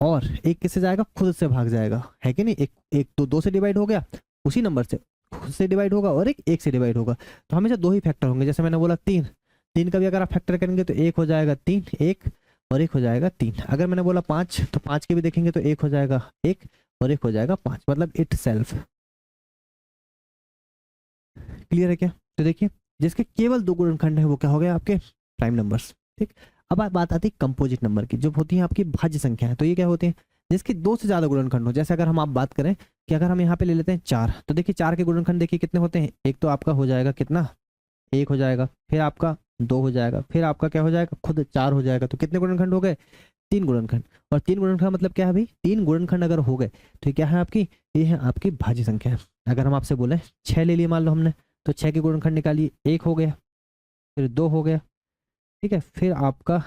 और एक किससे जाएगा, खुद से भाग जाएगा, है कि नहीं। एक एक तो दो से डिवाइड हो गया, उसी नंबर से खुद से डिवाइड होगा, और एक एक से डिवाइड होगा। तो हमेशा दो ही फैक्टर होंगे, जैसे मैंने बोला तीन, तीन का भी अगर आप फैक्टर करेंगे तो एक हो जाएगा तीन, एक और एक हो जाएगा तीन। अगर मैंने बोला पांच, तो पांच के भी देखेंगे तो एक हो जाएगा एक, और एक हो जाएगा पांच, मतलब इट सेल्फ। क्लियर है क्या। तो देखिए जिसके केवल दो गुणनखंड है वो क्या हो गया, आपके प्राइम नंबर्स। ठीक। अब बात आती है कंपोजिट नंबर की, जो होती है आपकी भाज्य संख्या है। तो ये क्या होती है, जिसके दो से ज्यादा गुणनखंड हो। जैसे अगर हम आप बात करें कि अगर हम यहाँ पे ले लेते हैं चार, तो देखिए चार के गुणनखंड देखिए कितने होते हैं, एक तो आपका हो जाएगा कितना, एक हो जाएगा, फिर आपका दो हो जाएगा, फिर आपका क्या हो जाएगा, खुद चार हो जाएगा। तो कितने गुणनखंड हो गए, तीन गुणनखंड। और तीन गुणनखंड मतलब क्या है भाई, तीन गुणनखंड अगर हो गए तो ये क्या है आपकी, ये है आपकी भाज्य संख्या है। अगर हम आपसे बोले छह ले लिए मान लो हमने, तो छह के गुणनखंड निकालिए, एक हो गया, फिर दो हो गया, ठीक है, फिर आपका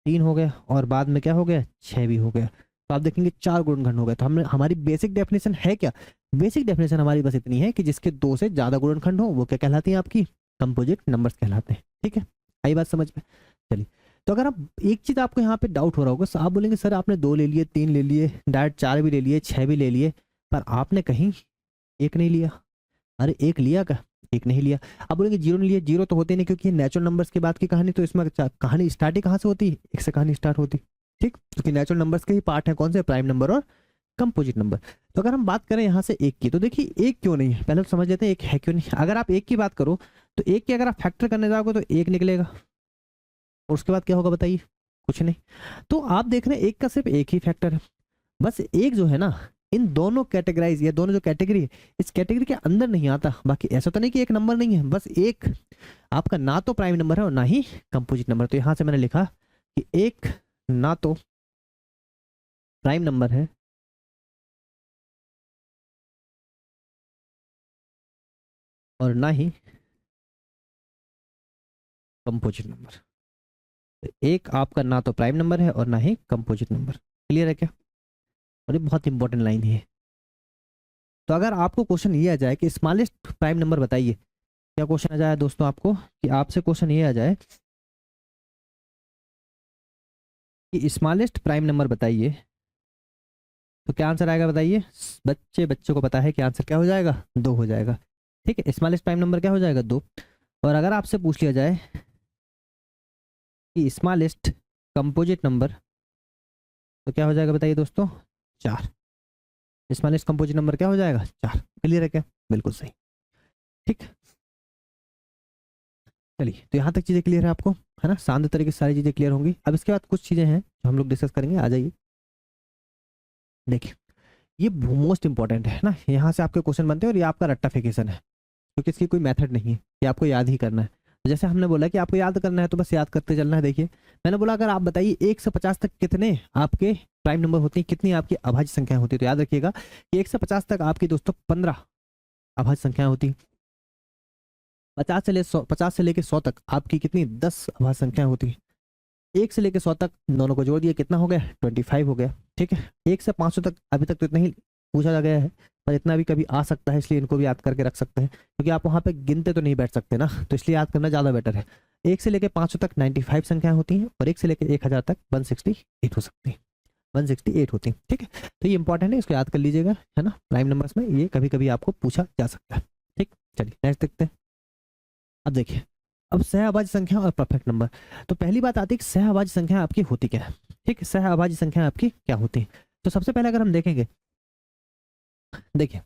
तीन हो गया, और बाद में क्या हो गया, छह भी हो गया। तो आप देखेंगे चार गुणनखंड हो गए। तो हमने, हमारी बेसिक डेफिनेशन है क्या, बेसिक डेफिनेशन हमारी बस इतनी है कि जिसके दो से ज्यादा गुणनखंड हो वो क्या कहलाती है, आपकी कंपोजिट नंबर्स कहलाते हैं। ठीक है, आई बात समझ में। चलिए, तो अगर आप एक चीज आपको यहाँ पे डाउट हो रहा होगा, आप बोलेंगे सर आपने दो ले लिए, तीन ले लिए, डायरेक्ट चार भी ले लिए, छह भी ले लिए, पर आपने कहीं एक नहीं लिया। अरे एक लिया क्या, एक नहीं लिया। अब बोलेंगे जीरो नहीं लिया, जीरो तो होते नहीं, क्योंकि ये नेचुरल नंबर्स की बात की कहानी, तो इसमें कहानी स्टार्ट ही कहाँ से होती है, एक से कहानी स्टार्ट होती। ठीक, क्योंकि नेचुरल नंबर्स के ही पार्ट है कौन से, प्राइम नंबर और कंपोजिट नंबर। तो अगर हम बात करें यहाँ से एक की, तो देखिए एक क्यों नहीं है, पहले तो समझ लेते हैं एक है क्यों नहीं। अगर आप एक की बात करो तो एक की अगर आप फैक्टर करने जाओगे तो एक निकलेगा, और उसके बाद क्या होगा बताइए, कुछ नहीं। तो आप देख रहे हैं एक का सिर्फ एक ही फैक्टर है, बस एक जो है ना, इन दोनों कैटेगराइज, ये दोनों जो कैटेगरी है इस कैटेगरी के अंदर नहीं आता। बाकी ऐसा तो नहीं कि एक नंबर नहीं है, बस एक आपका ना तो प्राइम नंबर है और ना ही कंपोजिट नंबर। तो यहां से मैंने लिखा कि एक ना तो प्राइम नंबर है और ना ही कंपोजिट नंबर। एक आपका ना तो प्राइम नंबर है और ना ही कंपोजिट नंबर। क्लियर है क्या। और ये बहुत इंपॉर्टेंट लाइन है। तो अगर आपको क्वेश्चन ये आ जाए कि स्मॉलेस्ट प्राइम नंबर बताइए, क्या क्वेश्चन आ जाए दोस्तों आपको, कि आपसे क्वेश्चन ये आ जाए कि स्मॉलेस्ट प्राइम नंबर बताइए, तो क्या आंसर आएगा बताइए। बच्चे बच्चों को पता है कि आंसर क्या हो जाएगा, दो हो जाएगा। ठीक है, स्मॉलेस्ट प्राइम नंबर क्या हो जाएगा, दो। और अगर आपसे पूछ लिया जाए कि स्मॉलेस्ट कंपोजिट नंबर, तो क्या हो जाएगा बताइए दोस्तों, चार। स्मॉलेस्ट कंपोजिट नंबर क्या हो जाएगा, चार। क्लियर है क्या, बिल्कुल सही। ठीक, चलिए तो यहाँ तक चीजें क्लियर है आपको, है ना, शांत तरीके से सारी चीजें क्लियर होंगी। अब इसके बाद कुछ चीजें हैं जो हम लोग डिस्कस करेंगे, आ जाइए। देखिए ये मोस्ट इंपॉर्टेंट है ना, यहाँ से आपके क्वेश्चन बनते हैं, और ये आपका रट्टाफिकेशन है, क्योंकि इसकी कोई मेथड नहीं है, ये आपको याद ही करना है। तो जैसे हमने बोला कि आपको याद करना है तो बस याद करते चलना है। देखिए मैंने बोला अगर आप बताइए 1 से 50 तक कितने आपके प्राइम नंबर होते हैं, कितनी आपकी अभाज्य संख्याएं होती है, तो याद रखिएगा कि 1 से 50 तक आपकी दोस्तों 15 अभाज्य संख्याएं होती हैं। 50 से लेके 100 तक आपकी कितनी, 10 अभाज्य संख्याएं होती हैं। 1 से लेके 100 तक दोनों को जोड़ दिया, कितना हो गया, 25 हो गया। ठीक है, 1 से 500 तक अभी तक तो इतना ही पूछा गया है, पर इतना भी कभी आ सकता है, इसलिए इनको भी याद करके रख सकते हैं, क्योंकि आप वहां पे गिनते तो नहीं बैठ सकते ना, तो इसलिए याद करना ज्यादा बेटर है। 1 से लेके 500 तक 95 संख्याएं होती हैं, और 1 से लेके 1000 तक 168 हो सकती है, 168 होती है। ठीक है, तो ये इंपॉर्टेंट है, इसको याद कर लीजिएगा, है ना, प्राइम नंबर्स में ये कभी कभी आपको पूछा जा सकता है। ठीक, चलिए नेक्स्ट देखते हैं। अब देखिए, अब सहअभाज्य संख्या और परफेक्ट नंबर। तो पहली बात आती है कि सहअभाज्य संख्या आपकी होती क्या है। ठीक, सहअभाज्य संख्या आपकी क्या होती है। तो सबसे पहले अगर हम देखेंगे, देखिए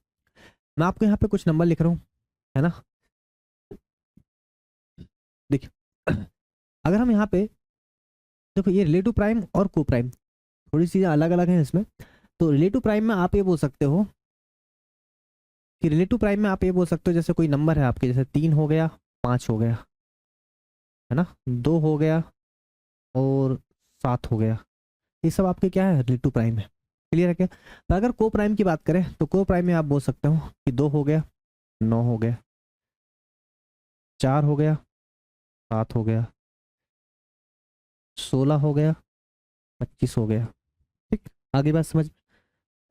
मैं आपको यहाँ पे कुछ नंबर लिख रहा हूँ, है ना। देखिए अगर हम यहाँ पे देखो, ये रिलेटिव प्राइम और को प्राइम थोड़ी चीजें अलग अलग हैं इसमें। तो रिलेटिव प्राइम में आप ये बोल सकते हो कि रिलेटिव प्राइम में आप ये बोल सकते हो, जैसे कोई नंबर है आपके, जैसे 3 हो गया, 5 हो गया, है ना, 2 हो गया, और 7 हो गया। ये सब आपके क्या है, रिलेटिव प्राइम है। क्लियर है क्या? तो अगर को प्राइम की बात करें तो को प्राइम में आप बोल सकते हो कि 2 हो गया, 9 हो गया, 4 हो गया, 7 हो गया, 16 हो गया, 25 हो गया। ठीक, आगे बात समझ।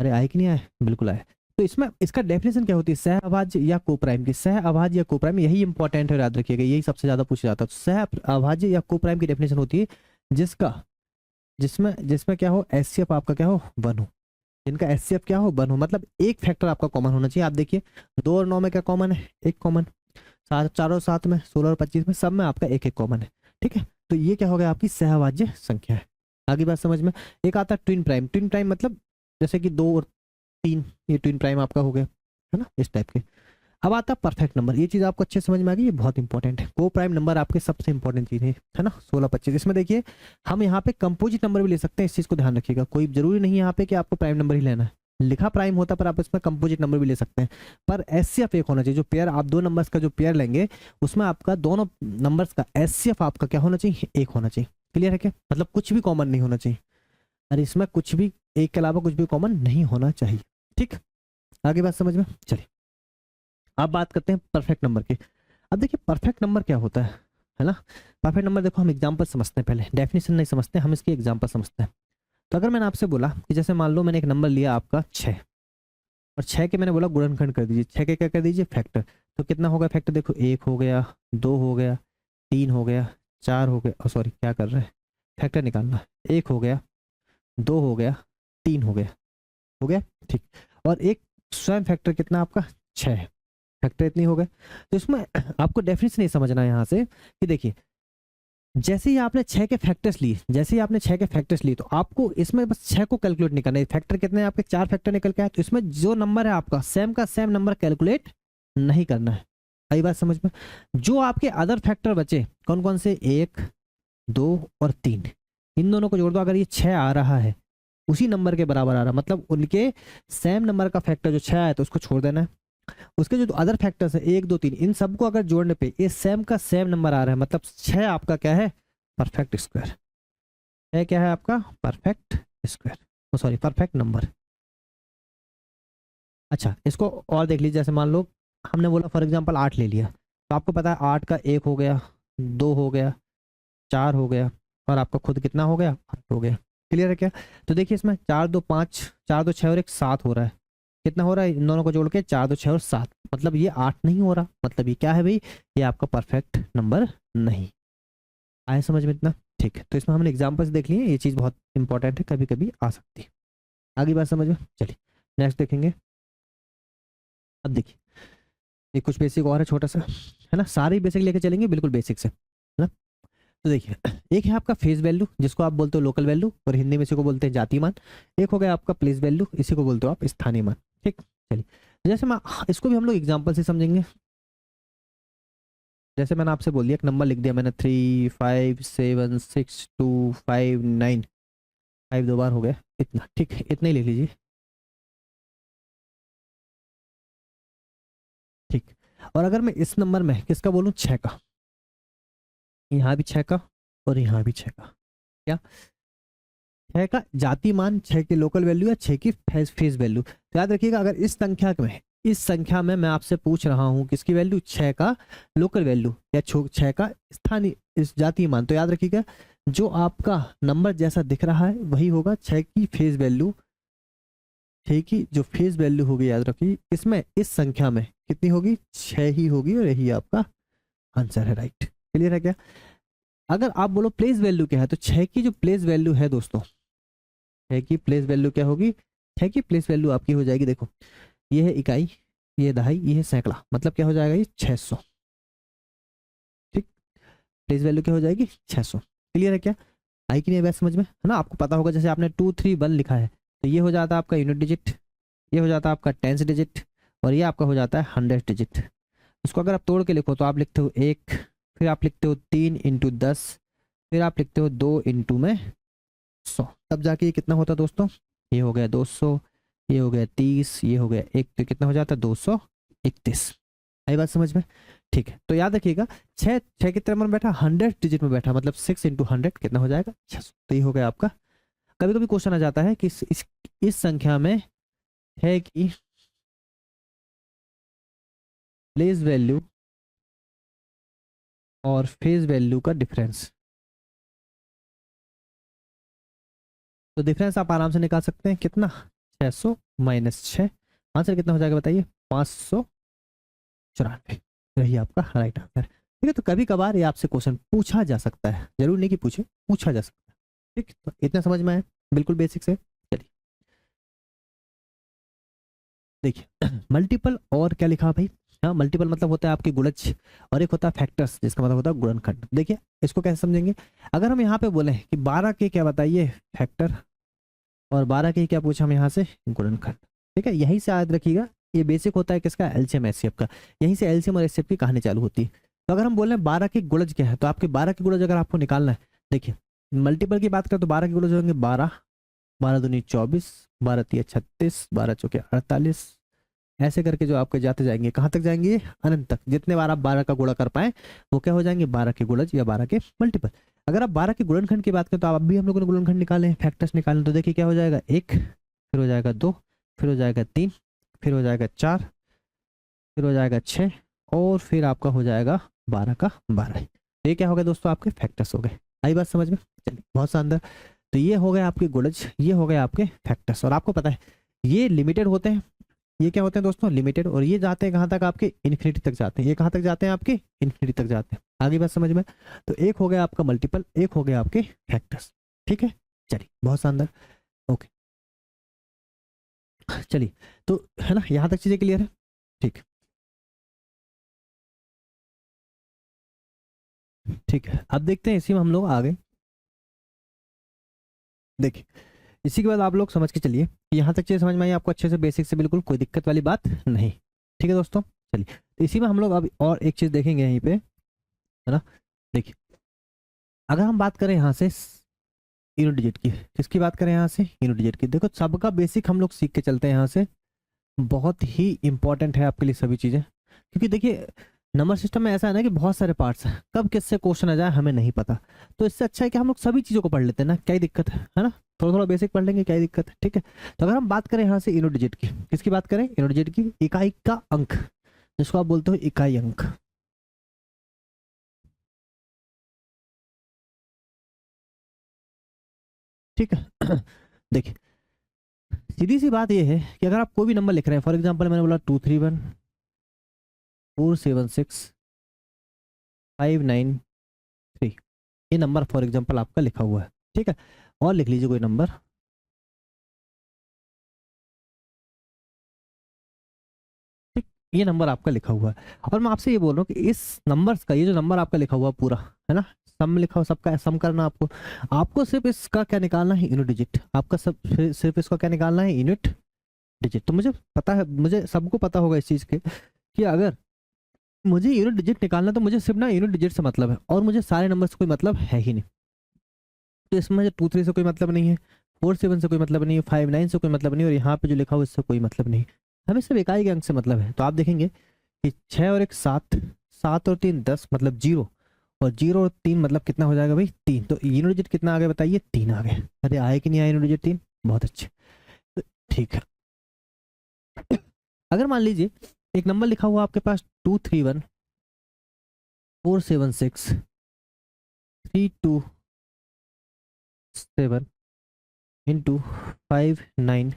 अरे आए कि नहीं आए? बिल्कुल आए। तो इसमें इसका डेफिनेशन क्या होती है, सह अभाज्य या को प्राइम की। सह अभाज्य या को प्राइम, यही इंपॉर्टेंट है, याद रखिएगा, यही सबसे ज्यादा पूछा जाता है। तो सह अभाज्य या को प्राइम की डेफिनेशन होती है जिसका जिसमें जिसमें क्या हो, एचसीएफ आपका क्या हो, 1 हो। जिनका एचसीएफ क्या हो, 1 हो, मतलब एक फैक्टर आपका कॉमन होना चाहिए। आप देखिए 2 और 9 में क्या कॉमन है, एक कॉमन। 4 और 7 में, 16 और 25 में, सब में आपका एक एक कॉमन है। ठीक है, तो ये क्या हो गया, आपकी सहअभाज्य संख्या है। आगे बात समझ में। एक आता है ट्विन प्राइम। ट्विन प्राइम मतलब जैसे कि 2 और 3, ये ट्विन प्राइम आपका हो गया, है ना, इस टाइप के। अब आता है परफेक्ट नंबर। ये चीज आपको अच्छे से समझ में आ गई, ये बहुत इंपॉर्टेंट है। को प्राइम नंबर आपके सबसे इंपॉर्टेंट चीज है ना, 16 25। इसमें देखिए हम यहाँ पे कंपोजिट नंबर भी ले सकते हैं, इस चीज को ध्यान रखिएगा। कोई जरूरी नहीं है यहाँ पे कि आपको प्राइम नंबर ही लेना है, लिखा प्राइम होता पर आप इसमें कंपोजिट नंबर भी ले सकते हैं। पर एचसीएफ एक होना चाहिए। जो पेयर आप 2 नंबर्स का जो पेयर लेंगे उसमें आपका दोनों नंबर्स का एचसीएफ आपका क्या होना चाहिए, एक होना चाहिए। क्लियर है क्या? मतलब कुछ भी कॉमन नहीं होना चाहिए। अरे इसमें कुछ भी, एक के अलावा कुछ भी कॉमन नहीं होना चाहिए। ठीक, आगे बात समझ में। चलिए अब बात करते हैं परफेक्ट नंबर की। अब देखिए परफेक्ट नंबर क्या होता है ना। परफेक्ट नंबर देखो, हम एग्जांपल समझते हैं, पहले डेफिनेशन नहीं समझते, हम इसकी एग्जांपल समझते हैं। तो अगर मैंने आपसे बोला कि जैसे मान लो मैंने एक नंबर लिया आपका 6, और 6 के मैंने बोला गुणनखंड कर दीजिए, 6 के क्या कर दीजिए, फैक्टर। तो कितना होगा फैक्टर, देखो 1 हो गया, 2 हो गया, 3 हो गया, 4 हो गया, सॉरी क्या कर रहे हैं, फैक्टर निकालना है। 1 हो गया, 2 हो गया, 3 हो गया, हो गया। ठीक, और एक स्वयं फैक्टर कितना आपका, 6 है। फैक्टर इतनी हो गए। तो इसमें आपको डेफिनेशन नहीं समझना है यहाँ से कि देखिए जैसे ही आपने 6 के फैक्टर्स लिए, जैसे ही आपने 6 के फैक्टर्स लिए, तो आपको इसमें बस 6 को कैलकुलेट नहीं करना है। फैक्टर कितने हैं आपके, 4 फैक्टर निकल के आए, तो इसमें जो नंबर है आपका सेम का सेम नंबर कैलकुलेट नहीं करना है। आई बात समझ में। जो आपके अदर फैक्टर बचे कौन कौन से, 1 2 और 3, इन दोनों को जोड़ दो। अगर ये 6 आ रहा है, उसी नंबर के बराबर आ रहा है, मतलब उनके सेम नंबर का फैक्टर जो 6 आया तो उसको छोड़ देना है। उसके जो अदर फैक्टर्स है 1 2 3, इन सबको अगर जोड़ने पे ये सेम का सेम नंबर आ रहा है, मतलब 6 आपका क्या है, परफेक्ट स्क्वायर है। क्या है आपका, perfect square, sorry perfect number. अच्छा इसको और देख लीजिए, जैसे मान लो हमने बोला फॉर एग्जांपल 8 ले लिया, तो आपको पता है 8 का 1 हो गया, 2 हो गया, 4 हो गया, और आपका खुद कितना हो गया, 8 हो गया। क्लियर है क्या? तो देखिए इसमें 4 2 5, 4 2 6 और 1 7 हो रहा है। कितना हो रहा है इन दोनों को जोड़ के, 4 2 6 और 7, मतलब ये 8 नहीं हो रहा, मतलब ये क्या है भाई, ये आपका परफेक्ट नंबर नहीं। आए समझ में इतना? ठीक है, तो इसमें हमने एग्जांपल्स देख लिए, ये चीज़ बहुत इंपॉर्टेंट है, कभी कभी आ सकती है। आगे बात समझ में। चलिए नेक्स्ट देखेंगे। अब देखिए ये कुछ बेसिक और है छोटा सा, है ना, सारे बेसिक लेके चलेंगे, बिल्कुल बेसिक से, है ना। तो देखिए एक है आपका फेस वैल्यू, जिसको आप बोलते हो लोकल वैल्यू, और हिंदी में इसी को बोलते हैं जाति मान। एक हो गया आपका प्लेस वैल्यू, इसी को बोलते हो आप स्थानीय मान। ठीक, चलिए जैसे मैं इसको भी हम लोग एग्जाम्पल से समझेंगे। जैसे मैंने आपसे बोल दिया, एक नंबर लिख दिया मैंने 3 5 7 6 2 5 9, 5 2 बार हो गया, इतना। ठीक है, इतना ही लिख लीजिए। ठीक, और अगर मैं इस नंबर में किसका बोलूँ, 6 का, यहाँ भी 6 का और यहाँ भी 6 का, क्या 6 का जाति मान, 6 की लोकल वैल्यू या 6 की फेस वैल्यू। तो याद रखिएगा, अगर इस संख्या में मैं आपसे पूछ रहा हूँ किसकी वैल्यू, 6 का लोकल वैल्यू या 6 का स्थानीय इस जातीय मान, तो याद रखिएगा जो आपका नंबर जैसा दिख रहा है वही होगा 6 की फेस वैल्यू। 6 की जो फेस वैल्यू होगी, याद रखिए इसमें, इस संख्या में कितनी होगी, 6 ही होगी, और यही आपका आंसर है। राइट, क्लियर है क्या? अगर आप बोलो प्लेस वैल्यू क्या है, तो 6 की जो प्लेस वैल्यू है दोस्तों, 6 की प्लेस वैल्यू क्या होगी, 6 की प्लेस वैल्यू आपकी हो जाएगी, देखो ये है इकाई, ये दहाई, ये है सैकड़ा, मतलब क्या हो जाएगा, ये 600। ठीक, प्लेस वैल्यू क्या हो जाएगी, 600। क्लियर है क्या? आई कि नहीं बात समझ में, है ना। आपको पता होगा जैसे आपने 2 3 1 लिखा है, तो ये हो जाता है आपका यूनिट डिजिट, ये हो जाता है आपका टेंस डिजिट, और ये आपका हो जाता है 100 डिजिट। इसको अगर आप तोड़ के लिखो तो आप लिखते हो 1, फिर आप लिखते हो 3 इंटू 10, फिर आप लिखते हो 2 इंटू में 100, तब जाके ये कितना होता है दोस्तों, ये हो गया 200, ये हो गया 30, ये हो गया 1, तो कितना हो जाता है 231। आई बात समझ में? ठीक है, तो याद रखिएगा 6 6 कितने नंबर में बैठा, 100 डिजिट में बैठा, मतलब 6 इंटू 100 कितना हो जाएगा, 600। तो ये हो गया आपका। कभी कभी क्वेश्चन आ जाता है कि इस संख्या में है कि प्लेस वैल्यू और फेज वैल्यू का डिफरेंस। तो डिफरेंस आप आराम से निकाल सकते हैं, कितना, 600 माइनस 6, आंसर कितना हो जाएगा बताइए, 594। यही आपका राइट आंसर। ठीक है, तो कभी कभार ये आपसे क्वेश्चन पूछा जा सकता है, जरूर नहीं कि पूछे, पूछा जा सकता है। ठीक, तो इतना समझ में आया, बिल्कुल बेसिक से। चलिए देखिए मल्टीपल और क्या लिखा भाई, हाँ मल्टीपल मतलब होता है आपकी गुणज, और एक होता है फैक्टर्स जिसका मतलब होता है गुणनखंड। देखिए इसको कैसे समझेंगे, अगर हम यहाँ पे बोले कि 12 के क्या बताइए फैक्टर, और 12 के क्या पूछा हम यहाँ से, गुणनखंड। ठीक है, यहीं से याद रखिएगा, ये बेसिक होता है किसका, एलसीएम एचसीएफ का। यहीं से एलसीएम और एचसीएफ की कहानी चालू होती है। तो अगर हम बोले 12 के गुणज क्या है, तो आपके 12 के गुणज अगर आपको निकालना है, देखिए मल्टीपल की बात करें तो 12 के गुणज होंगे 12, 12 दूनी 24, 12 तिया 36, 12 चौके 48, ऐसे करके जो आपके जाते जाएंगे, कहाँ तक जाएंगे, अनंत तक। जितने बार आप 12 का गुणा कर पाए वो क्या हो जाएंगे, 12 के गुणज या 12 के मल्टीपल। अगर आप 12 के गुणनखंड की बात करें तो आप अभी हम लोगों ने गुणनखंड निकाले हैं, फैक्टर्स निकाले, तो देखिए क्या हो जाएगा, 1, फिर हो जाएगा 2, फिर हो जाएगा 3, फिर हो जाएगा 4, फिर हो जाएगा 6, और फिर आपका हो जाएगा 12 का 12। ये क्या हो गया दोस्तों, आपके फैक्टर्स हो गए। आई बात समझ में, चलिए बहुत शानदार। तो ये हो गए आपके गुणज, ये हो गए आपके फैक्टर्स। और आपको पता है ये लिमिटेड होते हैं, ये क्या होते हैं दोस्तों, लिमिटेड, और ये जाते हैं कहाँ तक, आपके इन्फिनिटी तक जाते हैं। ये कहाँ तक जाते हैं, आपके इन्फिनिटी तक जाते हैं। आगे बात समझ में। तो एक हो गया आपका मल्टीपल, एक हो गया आपके फैक्टर्स। ठीक है, चलिए बहुत शानदार, ओके चलिए। तो है ना, यहाँ तक चीजें क्लियर है, ठीक ठीक है। अब देखते हैं इसी में हम लोग आगे, देखिए इसी के बाद आप लोग समझ के चलिए, यहाँ तक चीज़ समझ में आई आपको अच्छे से, बेसिक से, बिल्कुल कोई दिक्कत वाली बात नहीं। ठीक है दोस्तों, चलिए तो इसी में हम लोग अब और एक चीज़ देखेंगे यहीं पे, है ना। देखिए अगर हम बात करें यहाँ से यूनिट डिजिट की, किसकी बात करें यहाँ से, यूनिट डिजिट की। देखो सबका बेसिक हम लोग सीख के चलते हैं यहाँ से, बहुत ही इंपॉर्टेंट है आपके लिए सभी चीज़ें। क्योंकि देखिए नंबर सिस्टम में ऐसा है ना कि बहुत सारे पार्ट्स हैं, कब किससे क्वेश्चन आ जाए हमें नहीं पता। तो इससे अच्छा है कि हम लोग सभी चीज़ों को पढ़ लेते हैं ना, क्या ही दिक्कत है ना। थोड़ा थोड़ा बेसिक पढ़ लेंगे, क्या ही दिक्कत है। ठीक है, तो अगर हम बात करें यहाँ से यूनिट डिजिट की, किसकी बात करें, यूनिट डिजिट की, इकाई का अंक, जिसको आप बोलते हो इकाई अंक। ठीक है देखिए सीधी सी बात यह है कि अगर आप कोई भी नंबर लिख रहे हैं, फॉर एग्जाम्पल मैंने बोला 231 476 593, ये नंबर फॉर एग्जाम्पल आपका लिखा हुआ है। ठीक है, और लिख लीजिए कोई नंबर, ठीक, ये नंबर आपका लिखा हुआ है। और मैं आपसे ये बोल रहा हूँ कि इस नंबर्स का, ये जो नंबर आपका लिखा हुआ पूरा है ना, सम लिखा हुआ, सबका सम करना आपको, आपको सिर्फ इसका क्या निकालना है, यूनिट डिजिट। आपका सब सिर्फ इसका क्या निकालना है, यूनिट डिजिट। तो मुझे पता है, मुझे सबको पता होगा इस चीज़ के कि अगर मुझे यूनिट डिजिट निकालना तो मुझे सिर्फ ना यूनिट डिजिट से मतलब है, और मुझे सारे नंबर से कोई मतलब है ही नहीं। तो इसमें मुझे 23 से कोई मतलब नहीं है, 47 से कोई मतलब नहीं है, 59 से कोई मतलब नहीं, और यहाँ पे जो लिखा हुआ इससे कोई मतलब नहीं। हमें सिर्फ इकाई के अंक से मतलब है। तो आप देखेंगे कि 6 और 1 7, 7 और 3 10 मतलब 0, और 0 और 3 मतलब कितना हो जाएगा भाई, 3। तो यूनिट डिजिट कितना आ गया बताइए, 3 आ गए। अरे आए कि नहीं आए यूनिट डिजिट 3, बहुत अच्छे। तो ठीक है, अगर मान लीजिए एक नंबर लिखा हुआ आपके पास 231 476 327 × 591,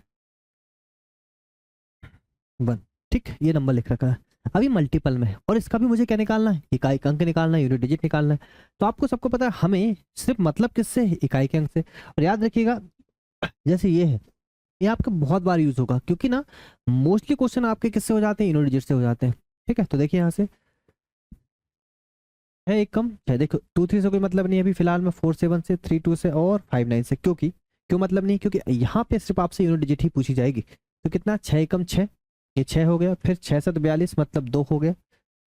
ठीक, ये नंबर लिख रखा है। अभी मल्टीपल में है, और इसका भी मुझे क्या निकालना है, इकाई का अंक निकालना है, यूनिट डिजिट निकालना है। तो आपको सबको पता है हमें सिर्फ मतलब किससे है, इकाई के अंक से। और याद रखिएगा जैसे ये है, ये आपका बहुत बार यूज होगा, क्योंकि ना मोस्टली क्वेश्चन आपके किससे हो जाते हैं, यूनिट डिजिट से हो जाते हैं। ठीक है, तो देखिए यहाँ से है एक कम है, देखो 23 से कोई मतलब नहीं है अभी फिलहाल में, 47 से, 32 से, और 59 से। क्योंकि क्यों मतलब नहीं, क्योंकि यहाँ पे सिर्फ आपसे यूनिट डिजिट ही पूछी जाएगी। तो कितना, 6 एकम 6, ये 6 हो गया, फिर 6 7 42 मतलब 2 हो गया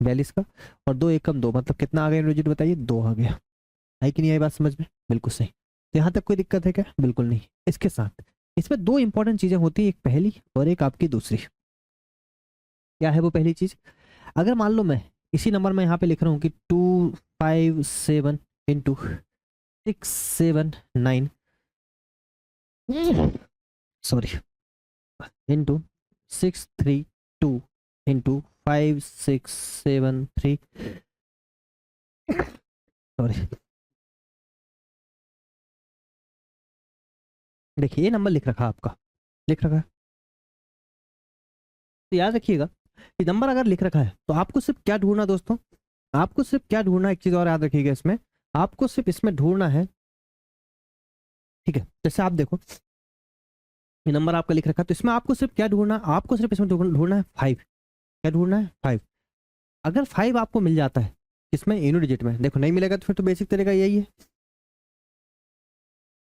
42 का, और 2 एकम 2 मतलब कितना आ गया यूनिट डिजिट बताइए, 2 आ गया। है कि नहीं आई बात समझ में, बिल्कुल सही। तो यहाँ तक कोई दिक्कत है क्या, बिल्कुल नहीं। इसके साथ इसमें दो इंपॉर्टेंट चीजें होती है, एक पहली और एक आपकी दूसरी। क्या है वो पहली चीज, अगर मान लो मैं इसी नंबर में यहाँ पे लिख रहा हूँ कि 257 into 679 sorry into 632 into 5673 sorry. देखिए ये नंबर लिख रखा है आपका, लिख रखा है, तो याद रखिएगा ये नंबर अगर लिख रखा है तो आपको सिर्फ क्या ढूंढना दोस्तों, आपको सिर्फ क्या ढूंढना, एक चीज और याद रखिएगा इसमें, आपको सिर्फ इसमें ढूंढना है, ठीक है, जैसे आप देखो ये नंबर आपका लिख रखा है तो इसमें आपको सिर्फ क्या ढूंढना, आपको सिर्फ इसमें ढूंढना है 5। क्या ढूंढना है 5। अगर 5 आपको मिल जाता है इसमें यूनिट डिजिट में, देखो नहीं मिलेगा तो फिर तो बेसिक तरीका यही है,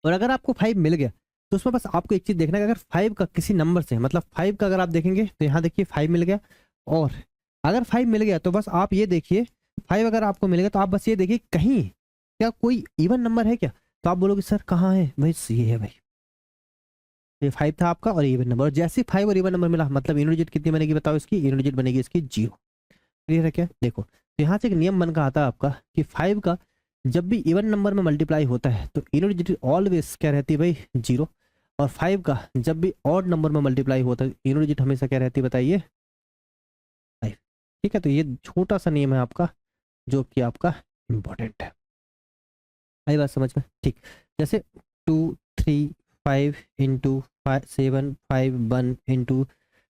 और अगर आपको 5 मिल गया तो उसमें बस आपको एक चीज देखना है, अगर 5 का किसी नंबर से, मतलब 5 का अगर आप देखेंगे तो यहाँ देखिए 5 मिल गया, और अगर 5 मिल गया तो बस आप ये देखिए 5 अगर आपको मिल गया तो आप बस ये देखिए कहीं क्या कोई इवन नंबर है क्या, तो आप बोलोगे सर कहाँ है भाई, ये है भाई, ये 5 था आपका और इवन नंबर, और जैसे 5 और इवन नंबर मिला मतलब यूनिट डिजिट कितनी बनेगी बताओ, इसकी यूनिट डिजिट बनेगी इसकी 0। क्लियर है क्या, देखो तो यहाँ से एक नियम बन का आता है आपका कि 5 का जब भी इवन नंबर में मल्टीप्लाई होता है तो यूनिट डिजिट ऑलवेज क्या रहती है भाई 0, और 5 का जब भी ऑड नंबर में मल्टीप्लाई होता है यूनिट डिजिट हमेशा क्या रहती है बताइए 5। ठीक है, तो ये छोटा सा नियम है आपका जो कि आपका इंपॉर्टेंट है, आई बात समझ में, ठीक। जैसे 235 इंटू 751 इंटू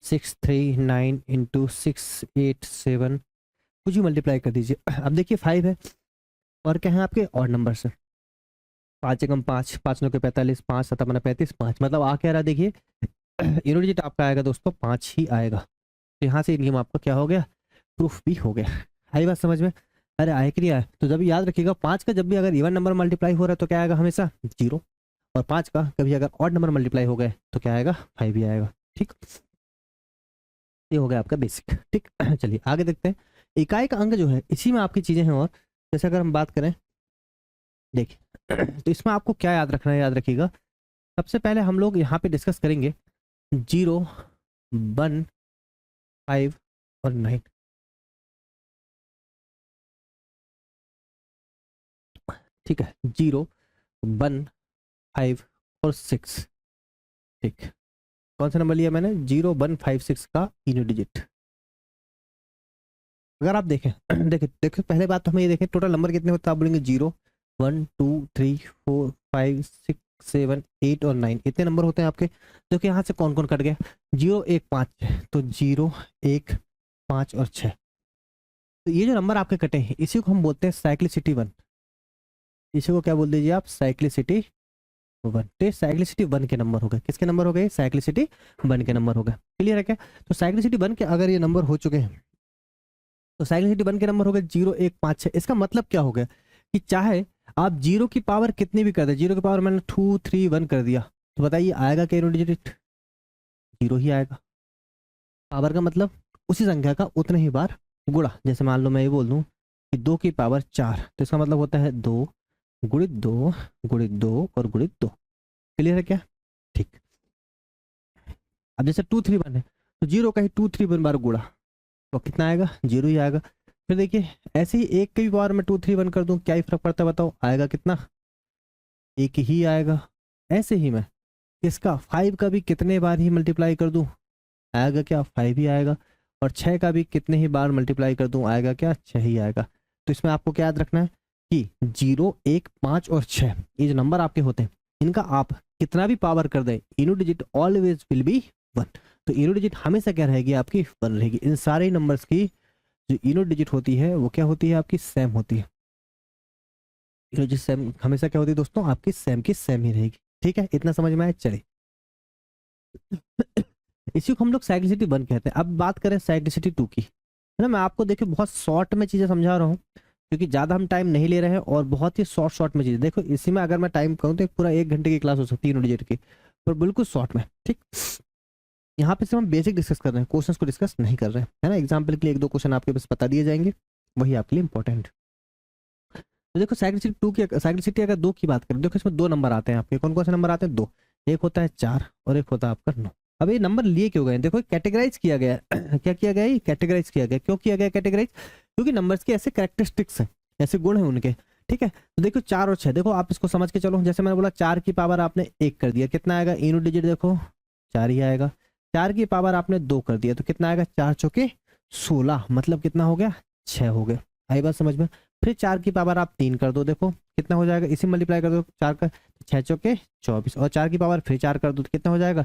639 इंटू 687 कुछ भी मल्टीप्लाई कर दीजिए। अब देखिए 5 है और क्या है आपके और नंबर से, 5 एकम 5, 5 नौ के 45, 5 7 बना 35, 5 मतलब आ क्या रहा देखिए यूनिट डिजिट आपका आएगा दोस्तों 5 ही आएगा, तो यहाँ से नियम आपका क्या हो गया, प्रूफ भी हो गया। आई बात समझ में, अरे आए कि नहीं आए, तो जब याद रखिएगा 5 का जब भी अगर इवन नंबर मल्टीप्लाई हो रहा है तो क्या आएगा हमेशा 0, और 5 का कभी अगर ऑड नंबर मल्टीप्लाई हो गए तो क्या आएगा 5 ही आएगा। ठीक, ये हो गया आपका बेसिक। ठीक चलिए आगे देखते हैं, इकाई का अंक जो है इसी में आपकी चीजें हैं, और जैसे अगर हम बात करें देखिए तो इसमें आपको क्या याद रखना है, याद रखिएगा सबसे पहले हम लोग यहाँ पे डिस्कस करेंगे 0 1 5 और 9। ठीक है, 0 1 5 और 6। ठीक, कौन सा नंबर लिया मैंने 0 1 5 6 का यूनिट डिजिट। अगर आप देखें देखिए देखिए पहले बात तो हमें ये देखें टोटल नंबर कितने होते हैं, आप बोलेंगे 0 1 2 3 4 5 6 7 8 और 9 इतने नंबर होते हैं आपके। देखिए यहाँ से कौन कौन कट गया, 0 1 5 6, तो 0 1 5 और 6, तो ये जो नंबर आपके कटे हैं इसी को हम बोलते हैं साइक्लिसिटी 1। इसी को क्या बोल दीजिए आप, साइक्लिसिटी 1। तो साइक्लिसिटी 1 के नंबर हो गए, किसके नंबर हो गए, साइक्लिसिटी 1 के नंबर हो गए। क्लियर है क्या, तो साइक्लिसिटी 1 के अगर ये नंबर हो चुके हैं तो साइक्लिसिटी 1 के नंबर हो गए 0 1 5 6। इसका मतलब क्या हो गया कि चाहे आप 0 की पावर कितनी भी कर दे, 0 की पावर मैंने 2 3 1 कर दिया तो बताइए आएगा क्या यूनिट डिजिट, 0 ही आएगा। पावर का मतलब उसी संख्या का उतने ही बार गुणा, जैसे मान लो मैं ये बोल दूं कि 2 की पावर 4 तो इसका मतलब होता है 2 गुणित 2 गुणित 2 और गुणित 2। क्लियर है क्या, ठीक। अब जैसे 2 3 1 है तो 0 का ही 2 3 1 बार गुणा तो कितना आएगा, 0 ही आएगा। फिर देखिए ऐसे ही 1 की भी पावर में 2 3 1 कर दूं क्या ही फर्क पड़ता है बताओ, आएगा कितना, 1 ही आएगा। ऐसे ही मैं इसका 5 का भी कितने बार ही मल्टीप्लाई कर दूं आएगा क्या, 5 ही आएगा। और 6 का भी कितने ही बार मल्टीप्लाई कर दूं आएगा क्या, 6 ही आएगा। तो इसमें आपको क्या याद रखना है कि 0 1 5 और 6 ये जो नंबर आपके होते हैं इनका आप कितना भी पावर कर दें unit digit always will be 1। तो यूनिट डिजिट हमेशा क्या रहेगी आपकी 1 रहेगी। इन सारे नंबर्स की जो यूनिट डिजिट होती है वो क्या होती है आपकी सेम होती है। यूनिट डिजिट सेम हमेशा क्या होती है दोस्तों आपकी सेम की सेम ही रहेगी। ठीक है, इतना समझ में आया, चलिए इसी को हम लोग साइक्लिसिटी 1 कहते हैं। अब बात करें साइक्लिसिटी 2 की, है ना। मैं आपको देखिए बहुत शॉर्ट में चीजें समझा रहा हूँ क्योंकि ज्यादा हम टाइम नहीं ले रहे हैं और बहुत ही शॉर्ट में चीजें। देखो इसी में अगर मैं टाइम कहूँ तो पूरा 1 घंटे की क्लास हो सकती है यूनिट डिजिट की, पर बिल्कुल शॉर्ट में। ठीक, यहाँ पे सिर्फ हम बेसिक डिस्कस कर रहे हैं, क्वेश्चंस को डिस्कस नहीं कर रहे हैं, है ना। एग्जाम्पल के लिए 1 2 क्वेश्चन आपके पास बता दिए जाएंगे, वही आपके लिए इंपॉर्टेंट। तो देखो साइक्लिसिटी 2 की, साइक्लिसिटी अगर 2 की बात करें, देखो इसमें 2 नंबर आते हैं आपके। कौन कौन से नंबर आते हैं, 2। एक होता है 4 और एक होता है आपका 9। अब ये नंबर लिए क्यों गए, देखो कैटेगराइज किया गया क्या किया गया, ये कैटेगराइज किया गया। क्यों किया गया कैटेगराइज, क्योंकि नंबर्स के ऐसे कैरेक्टरिस्टिक्स हैं, ऐसे गुण हैं उनके, ठीक है। तो देखो 4 और 6, देखो आप इसको समझ के चलो। जैसे मैंने बोला 4 की पावर आपने 1 कर दिया, कितना आएगा, इनू डिजिट देखो 4 ही आएगा। 4 की पावर आपने 2 कर दिया तो कितना आएगा, 4 चौके 16, मतलब कितना हो गया, 6 हो गया। आई बात समझ में। फिर 4 की पावर आप 3 कर दो, देखो कितना हो जाएगा, इसी मल्टीप्लाई कर दो 4 का, 6 चौके 24, और 4 की पावर फिर 4 कर दो तो कितना हो जाएगा,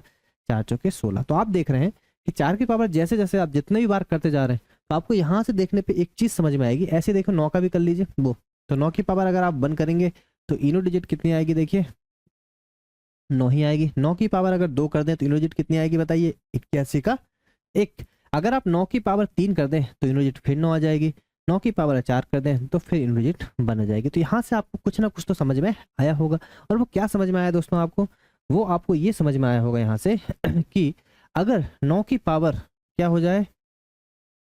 4 चौके 16। तो आप देख रहे हैं कि 4 की पावर जैसे जैसे आप जितने भी बार करते जा रहे हैं तो आपको यहाँ से देखने पे एक चीज समझ में आएगी। ऐसे देखो 9 का भी कर लीजिए वो, तो 9 की पावर अगर आप 1 करेंगे तो इनो डिजिट कितनी आएगी, देखिए 9 ही आएगी। 9 की पावर अगर 2 कर दें तो इनो डिजिट कितनी आएगी बताइए, 81 का 1। अगर आप 9 की पावर 3 कर दें तो इनो डिजिट फिर 9 आ जाएगी। 9 की पावर 4 कर दें तो फिर इनो डिजिट बन आ जाएगी। तो यहाँ से आपको कुछ ना कुछ तो समझ में आया होगा। और वो क्या समझ में आया दोस्तों आपको, वो आपको ये समझ में आया होगा यहाँ से कि अगर 9 की पावर क्या हो जाए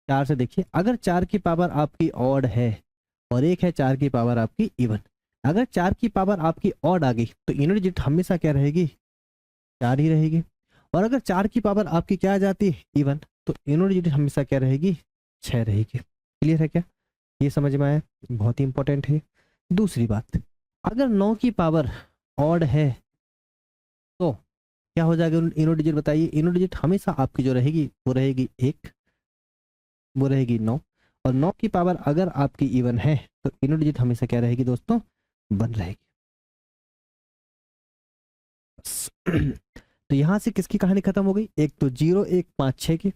4 से, देखिए अगर 4 की पावर आपकी ऑड है और एक है 4 की पावर आपकी इवन, अगर 4 की पावर आपकी ऑड आ गई तो इनो डिजिट हमेशा क्या रहेगी, 4 ही रहेगी। और अगर 4 की पावर आपकी क्या आ जाती है, इवन, तो इनो डिजिट हमेशा क्या रहेगी, 6 रहेगी। क्लियर है क्या, ये समझ में आया, बहुत ही इंपॉर्टेंट है। दूसरी बात, अगर 9 की पावर ऑड है तो क्या हो जाएगा इनो डिजिट बताइए, इनो डिजिट हमेशा आपकी जो रहेगी वो रहेगी 1, वो रहेगी 9। और 9 की पावर अगर आपकी इवन है तो इनो डिजिट हमेशा क्या रहेगी दोस्तों, 1 रहेगी। तो यहाँ से किसकी कहानी खत्म हो गई, एक तो 0 1 5 6 की,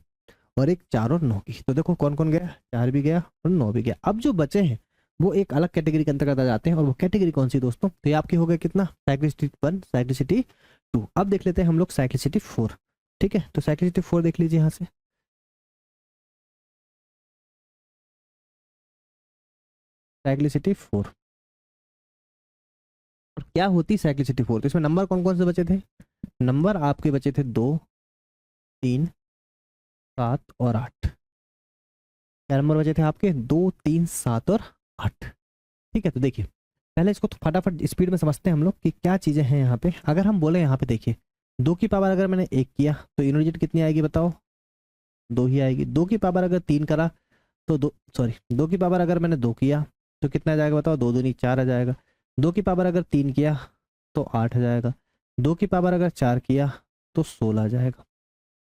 और एक 4 और 9 की। तो देखो कौन कौन गया, 4 भी गया और 9 भी गया। अब जो बचे हैं वो एक अलग कैटेगरी के अंतर्गत आ जाते हैं, और वो कैटेगरी कौन सी दोस्तों, तो ये आपकी हो गया कितना, साइक्लिसिटी 1 साइक्लिसिटी 2। अब देख लेते हैं हम लोग साइक्लिसिटी 4, ठीक है। तो साइक्लिसिटी 4 देख लीजिए यहाँ से, साइक्लिसिटी 4 और क्या होती साइक्लिसिटी 4। तो इसमें नंबर कौन कौन से बचे थे, नंबर आपके बचे थे 2 3 7 और 8। क्या नंबर बचे थे आपके, 2 3 7 और 8, ठीक है। तो देखिए पहले इसको तो फटाफट स्पीड में समझते हैं हम लोग कि क्या चीजें हैं यहाँ पे। अगर हम बोले यहाँ पे देखिए 2 की पावर अगर मैंने 1 किया तो इनो डिजिट कितनी आएगी बताओ, 2 ही आएगी। 2 की पावर अगर 3 करा तो 2 की पावर अगर मैंने 2 किया तो कितना आ जाएगा बताओ, 2 दूनी 4 आ जाएगा। 2 की पावर अगर 3 किया तो 8 आ जाएगा। 2 की पावर अगर 4 किया तो 16 आ जाएगा,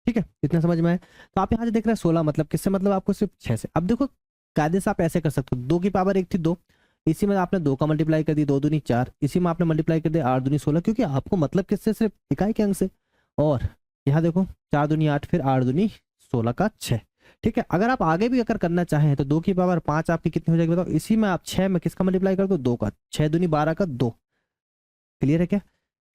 ठीक है। इतना समझ में आए। तो आप यहाँ से देख रहे हैं 16 मतलब किससे, मतलब आपको सिर्फ 6 से। अब देखो कायदे से आप ऐसे कर सकते हो, 2 की पावर 1 थी 2, इसी में आपने 2 का मल्टीप्लाई कर दी, 2 दूनी 4, इसी में आपने मल्टीप्लाई कर दिया 8 दूनी 16, क्योंकि आपको मतलब किससे, सिर्फ इकाई के अंक से। और यहाँ देखो 4 दूनी 8 फिर 8 दूनी 16 का 6, ठीक है। अगर आप आगे भी अगर करना चाहें तो 2 की पावर 5 आपकी कितनी हो जाएगी बताओ, इसी में आप 6 में किसका मल्टीप्लाई कर दो, 2 का, 6 दूनी 12 का 2। क्लियर है क्या।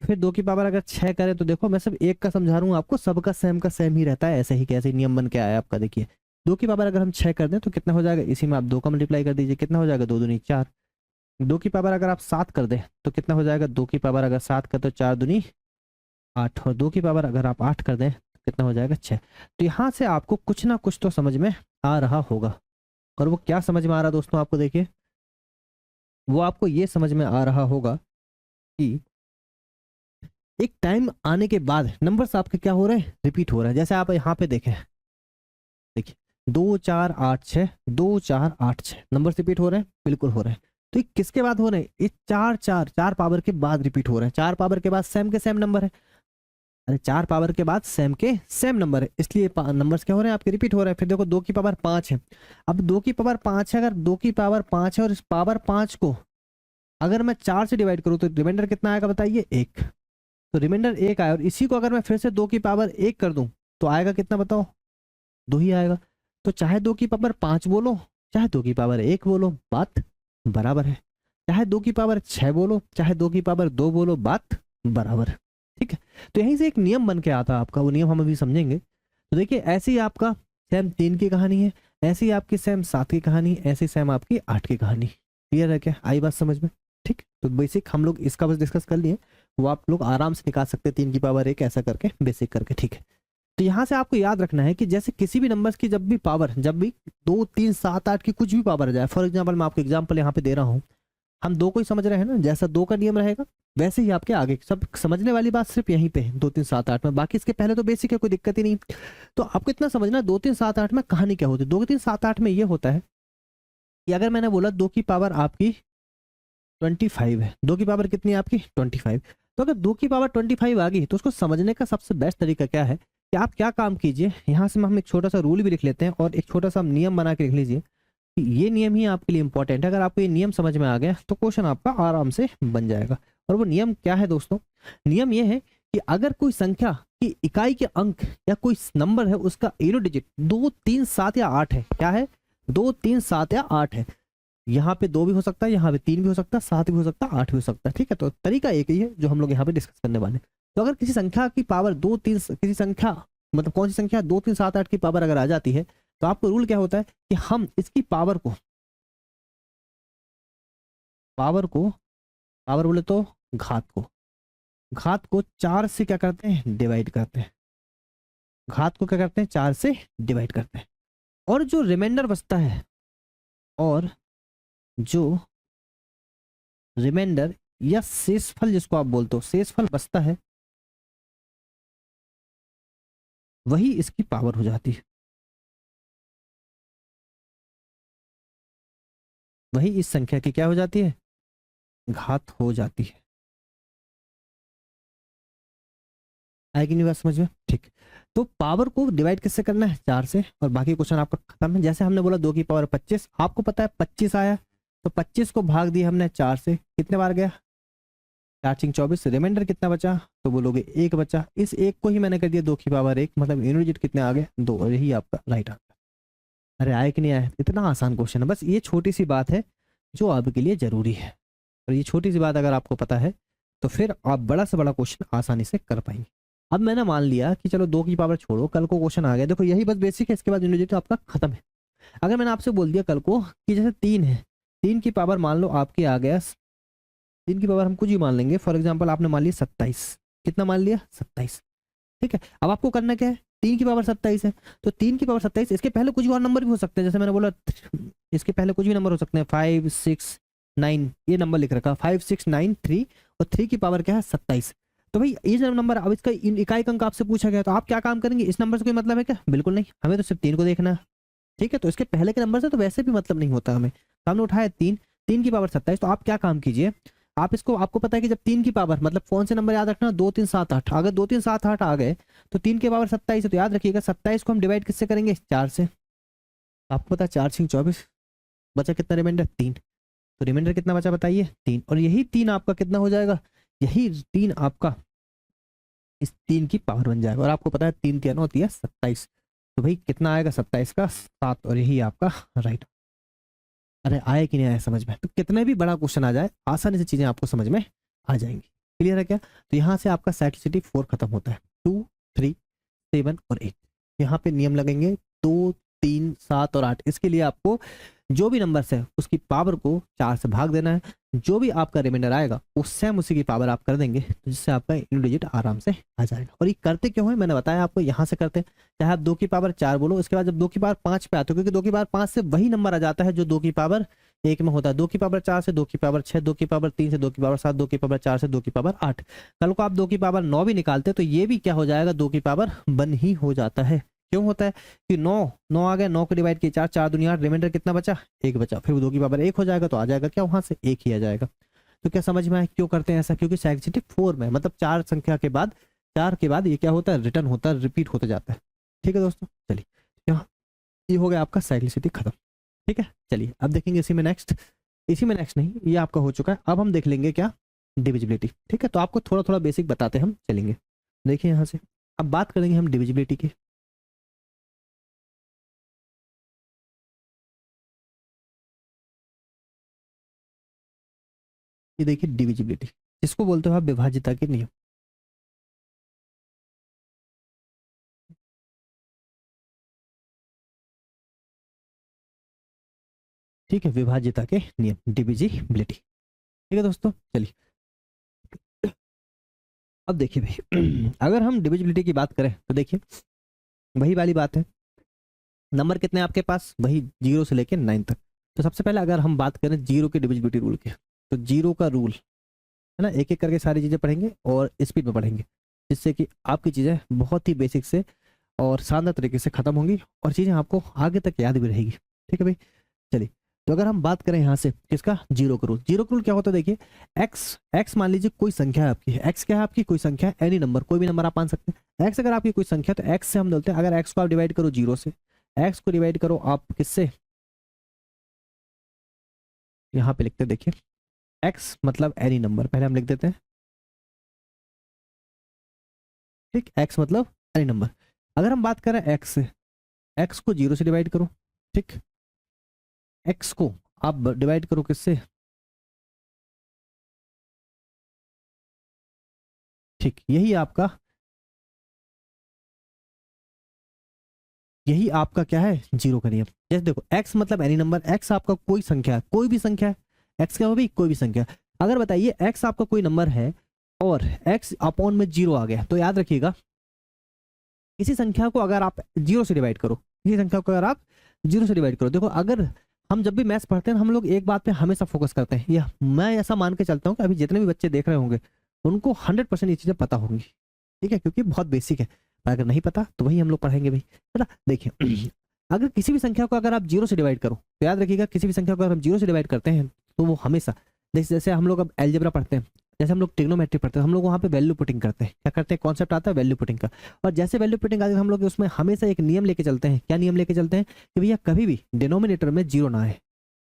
फिर 2 की पावर अगर 6 करें तो देखो मैं सिर्फ एक का समझा रहा हूँ आपको, सबका सेम का सेम ही रहता है, ऐसे ही कैसे नियम बन के आया आपका। देखिए 2 की पावर अगर हम 6 कर दें तो कितना हो जाएगा, इसी में आप 2 का मल्टीप्लाई कर दीजिए, कितना हो जाएगा, 2 दूनी 4। 2 की पावर अगर आप 7 कर दें तो कितना हो जाएगा, 2 की पावर अगर 7 कर दो 4 दूनी 8, और 2 की पावर अगर आप 8 कर दें तो कितना हो जाएगा, 6। तो यहाँ से आपको कुछ ना कुछ तो समझ में आ रहा होगा। और वो क्या समझ में आ रहा दोस्तों आपको, देखिए वो आपको ये समझ में आ रहा होगा कि एक टाइम आने के बाद नंबर्स आपके क्या हो रहे हैं, रिपीट हो रहे हैं। जैसे आप यहाँ पे देखें, देखिए 2 4 8 6, 2 4 8 6 नंबर्स रिपीट हो रहे हैं, बिल्कुल हो रहे हैं। तो ये किसके बाद हो रहे हैं, ये 4 4 4 पावर के बाद रिपीट हो रहे हैं। 4 पावर के बाद सेम के सेम नंबर है, अरे 4 पावर के बाद सेम के सेम नंबर है, इसलिए नंबर्स क्या हो रहे हैं आपके, रिपीट हो रहे हैं। फिर देखो 2 की पावर 5 है, अब 2 की पावर 5 है, अगर 2 की पावर 5 है और इस पावर 5 को अगर मैं 4 से डिवाइड करूँ तो रिमाइंडर कितना आएगा बताइए, 1। तो रिमाइंडर 1 आया, और इसी को अगर मैं फिर से 2 की पावर 1 कर दूं तो आएगा कितना बताओ, 2 ही आएगा। तो चाहे 2 की पावर 5 बोलो चाहे 2 की पावर 1 बोलो, बात बराबर है। चाहे 2 की पावर 6 बोलो चाहे 2 की पावर 2 बोलो, बात बराबर है, ठीक है। तो यहीं से एक नियम बन के आता है आपका, वो नियम हम अभी समझेंगे। तो देखिए ऐसे ही आपका सेम 3 की कहानी है, ऐसी आपकी सेम 7 की कहानी, ऐसी सेम आपकी 8 की कहानी। क्लियर है क्या, आई बात समझ में, ठीक। तो बेसिक हम लोग इसका बस डिस्कस कर लिए, वो आप लोग आराम से निकाल सकते हैं 3 की पावर 1 ऐसा करके बेसिक करके, ठीक है। तो यहाँ से आपको याद रखना है कि जैसे किसी भी नंबर्स की जब भी पावर, जब भी 2 3 7 8 की कुछ भी पावर आ जाए, फॉर एग्जाम्पल मैं आपको एग्जाम्पल यहाँ पे दे रहा हूँ, हम 2 को ही समझ रहे हैं ना, जैसा 2 का नियम रहेगा वैसे ही आपके आगे सब समझने वाली बात सिर्फ यहीं पे है 2 3 7 8 में, बाकी इसके पहले तो बेसिक है, कोई दिक्कत ही नहीं। तो आपको इतना समझना 2 3 7 8 में कहानी क्या होती है। 2 3 7 8 में ये होता है कि अगर मैंने बोला 2 की पावर आपकी 25 है, 2 की पावर कितनी है आपकी 25, तो अगर 2 की पावर 25 आ गई तो उसको समझने का सबसे बेस्ट तरीका क्या है कि आप क्या काम कीजिए, यहाँ से हम एक छोटा सा रूल भी लिख लेते हैं और एक छोटा सा नियम बना के लिख लीजिए कि ये नियम ही आपके लिए इंपॉर्टेंट है। अगर आपको ये नियम समझ में आ गया तो क्वेश्चन आपका आराम से बन जाएगा। और वो नियम क्या है दोस्तों? नियम ये है कि अगर कोई संख्या की इकाई के अंक या कोई नंबर है उसका यूनिट डिजिट 2, 3, 7 या 8 है, क्या है 2, 3, 7 या 8 है, यहाँ पे 2 भी हो सकता है, यहाँ पे 3 भी हो सकता है, 7 भी हो सकता है, 8 भी हो सकता है। ठीक है, तो तरीका एक ही है जो हम लोग यहाँ पे डिस्कस करने वाले हैं। तो अगर किसी संख्या की पावर 2, 3, किसी संख्या मतलब कौन सी संख्या 2, 3, 7, 8 की पावर अगर आ जाती है तो आपको रूल क्या होता है कि हम इसकी पावर को पावर बोले तो घात को 4 से क्या करते हैं डिवाइड करते हैं, घात को क्या करते हैं 4 से डिवाइड करते हैं। और जो रिमाइंडर बचता है, और जो रिमाइंडर या शेषफल जिसको आप बोलते हो शेषफल बचता है, वही इसकी पावर हो जाती है, वही इस संख्या की क्या हो जाती है घात हो जाती है। आए कि नहीं बात समझ में? ठीक। तो पावर को डिवाइड किससे करना है 4 से, और बाकी क्वेश्चन आपका खत्म है। जैसे हमने बोला 2 की पावर 25, आपको पता है 25 आया, तो 25 को भाग दिया हमने 4 से, कितने बार गया 4 6 24, रिमाइंडर कितना बचा तो बोलोगे 1 बचा, इस 1 को ही मैंने कर दिया 2 की पावर 1, मतलब यूनिट डिजिट कितने आ गए 2, और यही आपका राइट आंसर। अरे आए कि नहीं आया? इतना आसान क्वेश्चन है, बस ये छोटी सी बात है जो आपके लिए जरूरी है, और ये छोटी सी बात अगर आपको पता है तो फिर आप बड़ा से बड़ा क्वेश्चन आसानी से कर पाएंगे। अब मैंने मान लिया कि चलो 2 की पावर छोड़ो, कल को क्वेश्चन आ गया, देखो यही बस बेसिक है, इसके बाद यूनिट डिजिट आपका खत्म है। अगर मैंने आपसे बोल दिया कल को कि जैसे 3 है, 3 की पावर मान लो आपकी आ गया, 3 की पावर हम कुछ ही मान लेंगे, फॉर एग्जाम्पल आपने मान लिया 27, कितना मान लिया 27। ठीक है, अब आपको करना क्या है, 3 की पावर 27 है, तो 3 की पावर 27, इसके पहले कुछ और नंबर भी हो सकते हैं, जैसे मैंने बोला इसके पहले कुछ भी नंबर हो सकते हैं, 5 6 9, ये नंबर लिख रखा 5 6 9 3, और 3 की पावर क्या है 27। तो भाई ये जो नंबर, अब इसका इकाई अंक आपसे पूछा गया, तो आप क्या काम करेंगे, इस नंबर से कोई मतलब है क्या? बिल्कुल नहीं, हमें तो सिर्फ 3 को देखना है। ठीक है, तो इसके पहले के नंबर से तो वैसे भी मतलब नहीं होता हमें, तो हमने उठाया 3, 3 की पावर 27, तो आप क्या काम कीजिए, आप इसको, आपको पता है कि जब 3 की पावर मतलब कौन से नंबर याद रखना, 2 3 7 8, अगर 2 3 7 8 आ गए तो 3 की पावर 27 है, तो याद रखिएगा 27 को हम डिवाइड किससे करेंगे 4 से, आपको पता है 4 6 24, बचा कितना रिमाइंडर 3, तो रिमाइंडर कितना बचा बताइए 3, और यही 3 आपका कितना हो जाएगा, यही 3 आपका इस 3 की पावर बन जाएगा, और आपको पता है 3 3 होती है 27, तो भाई कितना आएगा 27 का 7, और यही आपका राइट। अरे आए कि नहीं आया समझ में? तो कितने भी बड़ा क्वेश्चन आ जाए आसानी से चीजें आपको समझ में आ जाएंगी। क्लियर है क्या? तो यहाँ से आपका साइक्लिसिटी 4 खत्म होता है, 2 3 7 और 8, यहाँ पे नियम लगेंगे 2 3 7 और 8। इसके लिए आपको जो भी नंबर है उसकी पावर को 4 से भाग देना है, जो भी आपका रिमाइंडर आएगा वो सेम उसी की पावर आप कर देंगे, तो जिससे आपका यूनिट डिजिट आराम से आ जाएगा। और ये करते क्यों है मैंने बताया आपको, यहाँ से करते हैं, चाहे आप 2 की पावर 4 बोलो, उसके बाद जब 2 की पावर 5 पे आते हो, क्योंकि 2 की पावर 5 से वही नंबर आ जाता है जो 2 की पावर 1 में होता है, 2 की पावर 4 से 2 की पावर 6, 2 की पावर 3 से 2 की पावर 7, 2 की पावर 4 से 2 की पावर 8, कल को आप 2 की पावर 9 भी निकालते तो ये भी क्या हो जाएगा 2 की पावर 1 ही हो जाता है। क्यों होता है कि 9 9 आ गया, 9 को डिवाइड किया 4 4 दुनिया 8, रिमाइंडर कितना बचा 1 बचा, फिर 2 की पावर 1 हो जाएगा, तो आ जाएगा क्या वहां से 1 ही आ जाएगा। तो क्या समझ में आया क्यों करते हैं ऐसा? क्योंकि साइक्लिसिटी 4 में मतलब 4 संख्या के बाद 4 के बाद ये क्या होता है रिटर्न होता है, रिपीट होता जाता है। ठीक है दोस्तों, चलिए यहाँ ये हो गया आपका साइक्लिसिटी खत्म। ठीक है, चलिए अब देखेंगे इसी में नेक्स्ट नहीं, ये आपका हो चुका है, अब हम देख लेंगे क्या डिविजिबिलिटी। ठीक है, तो आपको थोड़ा थोड़ा बेसिक बताते हम चलेंगे। देखिए यहाँ से अब बात करेंगे हम डिविजिबिलिटी की। ये देखिए डिविजिबिलिटी, इसको बोलते हो आप विभाज्यता के नियम। ठीक है, विभाज्यता के नियम डिविजिबिलिटी। ठीक है दोस्तों, चलिए अब देखिए भाई अगर हम डिविजिबिलिटी की बात करें तो देखिए वही वाली बात है, नंबर कितने हैं आपके पास, वही 0 से लेके 9 तक। तो सबसे पहले अगर हम बात करें 0 के डिविजिबिलिटी रूल के, तो 0 का रूल है ना, एक एक करके सारी चीजें पढ़ेंगे और स्पीड में पढ़ेंगे, जिससे कि आपकी चीजें बहुत ही बेसिक से और शानदार तरीके से खत्म होंगी और चीजें आपको आगे तक याद भी रहेगी। ठीक है भाई, चलिए तो अगर हम बात करें यहाँ से किसका, जीरो का रूल। जीरो का रूल क्या होता है देखिए, एक्स एक्स मान लीजिए कोई संख्या है आपकी, एक्स क्या है आपकी, कोई संख्या है, एनी नंबर, कोई भी नंबर आप मान सकते हैं। एक्स अगर आपकी कोई संख्या, तो एक्स से हम बोलते हैं, अगर एक्स को आप डिवाइड करो जीरो से, एक्स को डिवाइड करो आप किससे, यहाँ पे लिखते हैं देखिए, एक्स मतलब एनी नंबर, पहले हम लिख देते हैं, ठीक, एक्स मतलब एनी नंबर। अगर हम बात करें एक्स से, एक्स को जीरो से डिवाइड करो, ठीक, एक्स को आप डिवाइड करो किससे, ठीक, यही आपका क्या है, जीरो का नियम। जैसे देखो एक्स मतलब एनी नंबर, एक्स आपका कोई संख्या है, कोई भी संख्या है, एक्स क्या हो भाई, कोई भी संख्या। अगर बताइए एक्स आपका कोई नंबर है और एक्स अपॉन में जीरो आ गया, तो याद रखिएगा किसी संख्या को अगर आप जीरो से डिवाइड करो, किसी संख्या को अगर आप जीरो से डिवाइड करो, देखो अगर हम जब भी मैथ्स पढ़ते हैं हम लोग एक बात पे हमेशा फोकस करते हैं, या मैं ऐसा मान के चलता हूँ कि अभी जितने भी बच्चे देख रहे होंगे उनको 100% ये चीजें पता होंगी, ठीक है, क्योंकि बहुत बेसिक है। पर अगर नहीं पता तो वही हम लोग पढ़ेंगे भाई, है ना। देखिए अगर किसी भी संख्या को अगर आप जीरो से डिवाइड करो, तो याद रखिएगा किसी भी संख्या को अगर हम जीरो से डिवाइड करते हैं तो वो हमेशा, जैसे जैसे हम लोग अब एलजेब्रा पढ़ते हैं, जैसे हम लोग ट्रिग्नोमेट्री पढ़ते हैं, हम लोग वहाँ पे वैल्यू पुटिंग करते हैं, क्या करते हैं, कॉन्सेप्ट आता है वैल्यू पुटिंग का। और जैसे वैल्यू पुटिंग आती है हम लोग उसमें हमेशा एक नियम लेके चलते हैं, क्या नियम लेके चलते हैं, कि भैया कभी भी डिनोमिनेटर में जीरो ना आए,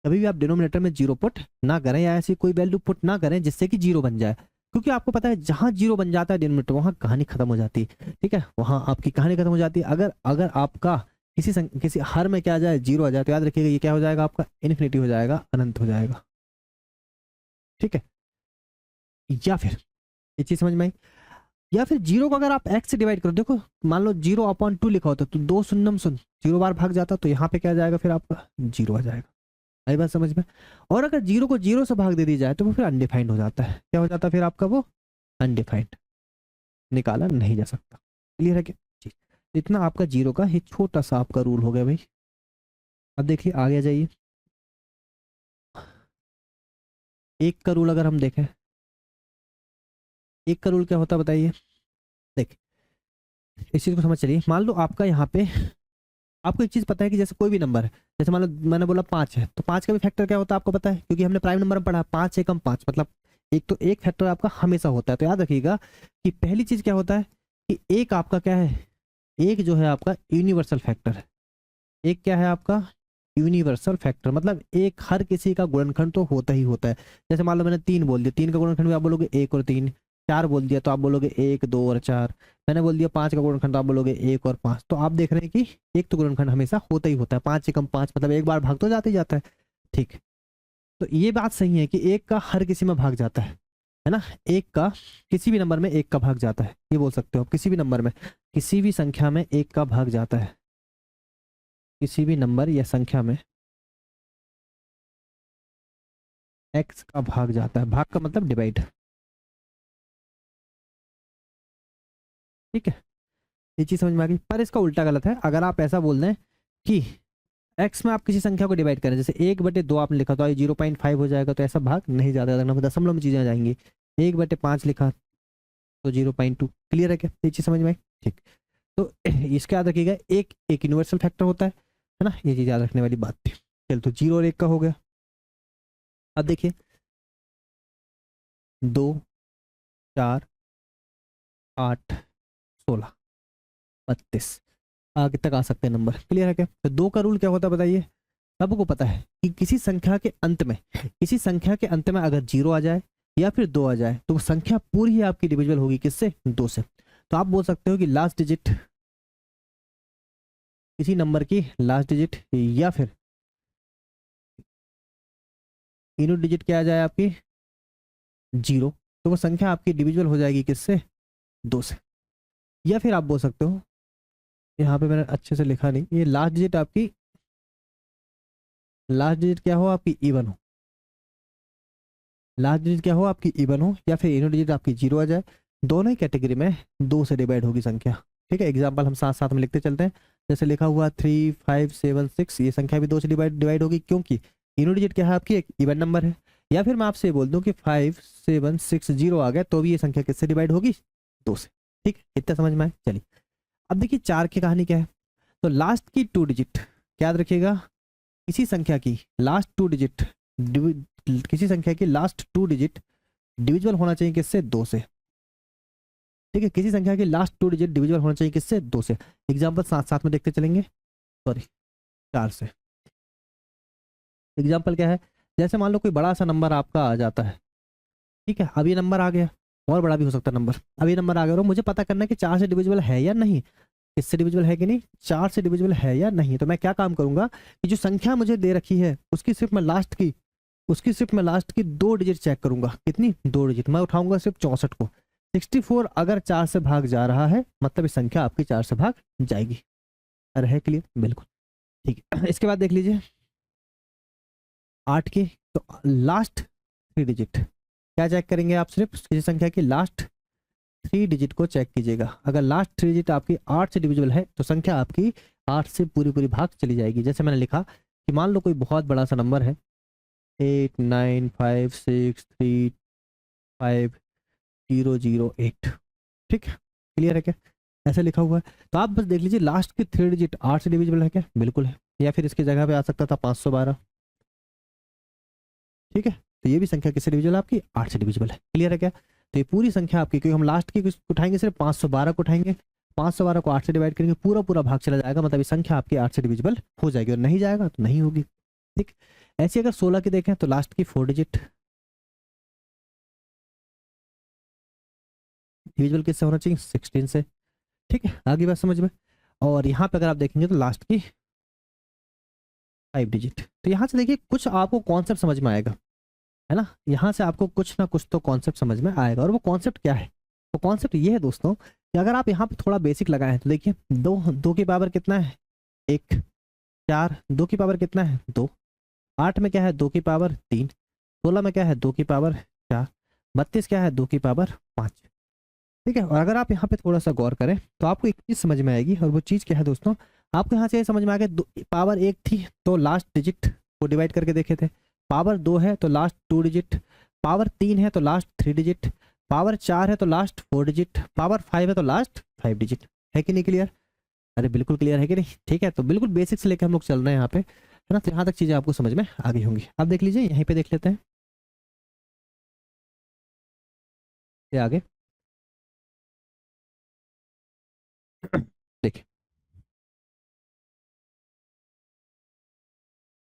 कभी भी आप डिनोमिनेटर में जीरो पुट ना करें, या ऐसी कोई वैल्यू पुट ना करें जिससे कि जीरो बन जाए, क्योंकि आपको पता है जहां जीरो बन जाता है डिनोमिनेटर, वहां कहानी खत्म हो जाती है, ठीक है, वहां आपकी कहानी खत्म हो जाती है। अगर अगर आपका किसी हर में क्या आ जाए, जीरो आ जाए, तो याद रखिएगा ये क्या हो जाएगा, आपका इन्फिनिटी हो जाएगा, अनंत हो जाएगा, ठीक है। या फिर ये चीज समझ में आई, या फिर जीरो को अगर आप एक्स से डिवाइड करो, देखो मान लो जीरो अपॉन टू लिखा होता तो दो शून्यम शून्य, जीरो बार भाग जाता, तो यहाँ पे क्या आ जाएगा, फिर आपका जीरो आ जाएगा। आई बात समझ में। और अगर जीरो को जीरो से भाग दे दी जाए तो वो फिर अनडिफाइंड हो जाता है, क्या हो जाता है फिर आपका वो, अनडिफाइंड, निकाला नहीं जा सकता। क्लियर है क्या जी। इतना आपका जीरो का ही छोटा सा आपका रूल हो गया भाई। अब देखिए आगे आ जाइए, एक का रूल अगर हम देखें, एक का रूल क्या होता है बताइए। देखिए इस चीज को समझ चलिए, मान लो आपका यहाँ पे, आपको एक चीज पता है कि जैसे कोई भी नंबर है, जैसे मान लो मैंने बोला पांच है, तो पांच का भी फैक्टर क्या होता है आपको पता है, क्योंकि हमने प्राइम नंबर में पढ़ा, पांच एकम पांच, मतलब एक, तो एक फैक्टर आपका हमेशा होता है। तो याद रखिएगा कि पहली चीज क्या होता है कि एक आपका क्या है, एक जो है आपका यूनिवर्सल फैक्टर है। एक क्या है आपका, यूनिवर्सल फैक्टर, मतलब एक हर किसी का गुणनखंड तो होता ही होता है। जैसे मान लो मैंने तीन बोल दिया, तीन का गुणनखंड भी आप बोलोगे एक और तीन, चार बोल दिया तो आप बोलोगे एक दो और चार, मैंने बोल दिया पांच का गुणनखंड तो आप बोलोगे एक और पांच। तो आप देख रहे हैं कि एक तो गुणनखंड हमेशा होता ही होता है, पांच से कम पांच, मतलब एक बार भाग तो जाते ही जाता है, ठीक। तो ये बात सही है कि एक का हर किसी में भाग जाता है ना, एक का किसी भी नंबर में एक का भाग जाता है, ये बोल सकते हो आप, किसी भी नंबर में, किसी भी संख्या में एक का भाग जाता है, किसी भी नंबर या संख्या में एक्स का भाग जाता है, भाग का मतलब डिवाइड, ठीक है। ये चीज समझ में आ गई। पर इसका उल्टा गलत है, अगर आप ऐसा बोल दें कि एक्स में आप किसी संख्या को डिवाइड करें, जैसे एक बटे दो आपने लिखा तो 0.5 हो जाएगा, तो ऐसा भाग नहीं जाता, दशमलव में चीजें आ जाएंगी। एक बटे पांच लिखा तो 0.2। क्लियर है क्या, ये चीज समझ में आई, ठीक। तो इसका याद रखिएगा, एक एक यूनिवर्सल फैक्टर होता है ना, ये चीज याद रखने वाली बात थी। चल तो जीरो और एक का हो गया। अब देखिए दो, चार, आठ, 16, 32, आगे तक आ सकते हैं नंबर। क्लियर है क्या। तो दो का रूल क्या होता है बताइए, सबको पता है कि किसी संख्या के अंत में, किसी संख्या के अंत में अगर जीरो आ जाए या फिर दो आ जाए तो वो संख्या पूरी ही आपकी डिविजिबल होगी किससे, दो से। तो आप बोल सकते हो कि लास्ट डिजिट, किसी नंबर की लास्ट डिजिट या फिर यूनिट डिजिट क्या आ जाए आपकी, जीरो, तो वो संख्या आपकी डिविजिबल हो जाएगी किससे, दो से। या फिर आप बोल सकते हो, यहाँ पे मैंने अच्छे से लिखा नहीं, ये लास्ट डिजिट आपकी, लास्ट डिजिट क्या हो आपकी, इवन हो, लास्ट डिजिट क्या हो आपकी, इवन हो, या फिर यूनिट डिजिट आपकी जीरो आ जाए। दोनों ही कैटेगरी में दो से डिवाइड होगी संख्या, ठीक है। एग्जाम्पल हम साथ साथ में लिखते चलते हैं, जैसे लिखा हुआ 3, 5, 7, 6, ये संख्या भी दो से डिवाइड होगी, क्योंकि यूनिट डिजिट क्या है आपकी, एक इवन नंबर है। या फिर मैं आपसे बोल दूं कि 5, 7, 6, 0 आ गया तो भी ये संख्या किससे डिवाइड होगी, दो से, ठीक है। इतना समझ में आए। चलिए अब देखिए चार की कहानी क्या है। तो लास्ट की टू डिजिट क्या याद रखिएगा, किसी संख्या की लास्ट टू डिजिट किसी संख्या की लास्ट टू डिजिट डिविजिबल होना चाहिए किससे? 2 से। ठीक है, किसी संख्या की लास्ट टू डिजिट डिविजिबल होना चाहिए किससे? 2 से। एग्जाम्पल साथ साथ में देखते चलेंगे, सॉरी 4 से। एग्जाम्पल क्या है? जैसे मान लो कोई बड़ा सा नंबर आपका आ जाता है, ठीक है, अब ये नंबर आ गया, और बड़ा भी हो सकता है नंबर, अब ये नंबर आ गया और मुझे पता करना है कि 4 से डिविजिबल है या नहीं। किससे डिविजिबल है कि नहीं? 4 से डिविजिबल है या नहीं। तो मैं क्या काम करूंगा कि जो संख्या मुझे दे रखी है उसकी सिर्फ मैं लास्ट की 2 डिजिट चेक करूंगा। कितनी? 2 डिजिट। मैं उठाऊंगा सिर्फ 64 को। 64 अगर 4 से भाग जा रहा है मतलब ये संख्या आपकी 4 से भाग जाएगी। अरे है क्लियर? बिल्कुल ठीक है। इसके बाद देख लीजिए 8 की, तो लास्ट 3 डिजिट क्या चेक करेंगे आप? सिर्फ किसी संख्या की लास्ट 3 डिजिट को चेक कीजिएगा। अगर लास्ट 3 डिजिट आपकी 8 से डिविजिबल है तो संख्या आपकी 8 से पूरी पूरी भाग चली जाएगी। जैसे मैंने लिखा कि मान लो कोई बहुत बड़ा सा नंबर है 895635 008। ठीक है, क्लियर है क्या? ऐसे लिखा हुआ है। तो आप बस देख लीजिए लास्ट की 3 डिजिट 8 से डिविजिबल है क्या? बिल्कुल है। या फिर इसकी जगह पे आ सकता था 512। ठीक है, तो ये भी संख्या किससे डिविजिबल है आपकी? 8 से डिविजिबल है। क्लियर है क्या? तो ये पूरी संख्या आपकी, क्योंकि हम लास्ट की कुछ उठाएंगे सिर्फ 512 को उठाएंगे, 512 को 8 से डिवाइड करेंगे, पूरा पूरा भाग चला जाएगा, मतलब ये संख्या आपकी 8 से डिविजिबल हो जाएगी। और नहीं जाएगा तो नहीं होगी। ठीक, ऐसे अगर 16 की देखें तो लास्ट की 4 डिजिट डिविजिबल किससे होना चाहिए? 16 से। ठीक है, आगे बात समझ में। और यहाँ पे अगर आप देखेंगे तो लास्ट की 5 डिजिट। तो यहाँ से देखिए कुछ आपको कॉन्सेप्ट समझ में आएगा, है ना? यहाँ से आपको कुछ ना कुछ तो कॉन्सेप्ट समझ में आएगा। और वो कॉन्सेप्ट क्या है? तो कॉन्सेप्ट ये है दोस्तों कि अगर आप यहाँ पे थोड़ा बेसिक लगाए तो देखिए 2 की पावर कितना है? 1। 4 2 की पावर कितना है? 2। 8 में क्या है? 2 की पावर 3। 16 में क्या है? 2 की पावर 4। 32 क्या है? 2 की पावर 5। ठीक है, और अगर आप यहाँ पे थोड़ा सा गौर करें तो आपको एक चीज समझ में आएगी, और वो चीज क्या है दोस्तों? आपको यहाँ से ये समझ में आ गया पावर 1 थी तो लास्ट डिजिट को डिवाइड करके देखे थे। पावर 2 है तो लास्ट 2 डिजिट। पावर 3 है तो लास्ट 3 डिजिट। पावर 4 है तो लास्ट 4 डिजिट। पावर 5 है तो लास्ट 5 डिजिट। है कि नहीं क्लियर? अरे बिल्कुल क्लियर है कि नहीं? ठीक है, तो बिल्कुल बेसिक से लेकर हम लोग चल रहे हैं यहाँ पे, है ना? तो यहाँ तक चीजें आपको समझ में आ गई होंगी। अब देख लीजिए यहीं पे देख लेते हैं ये आगे। देखिए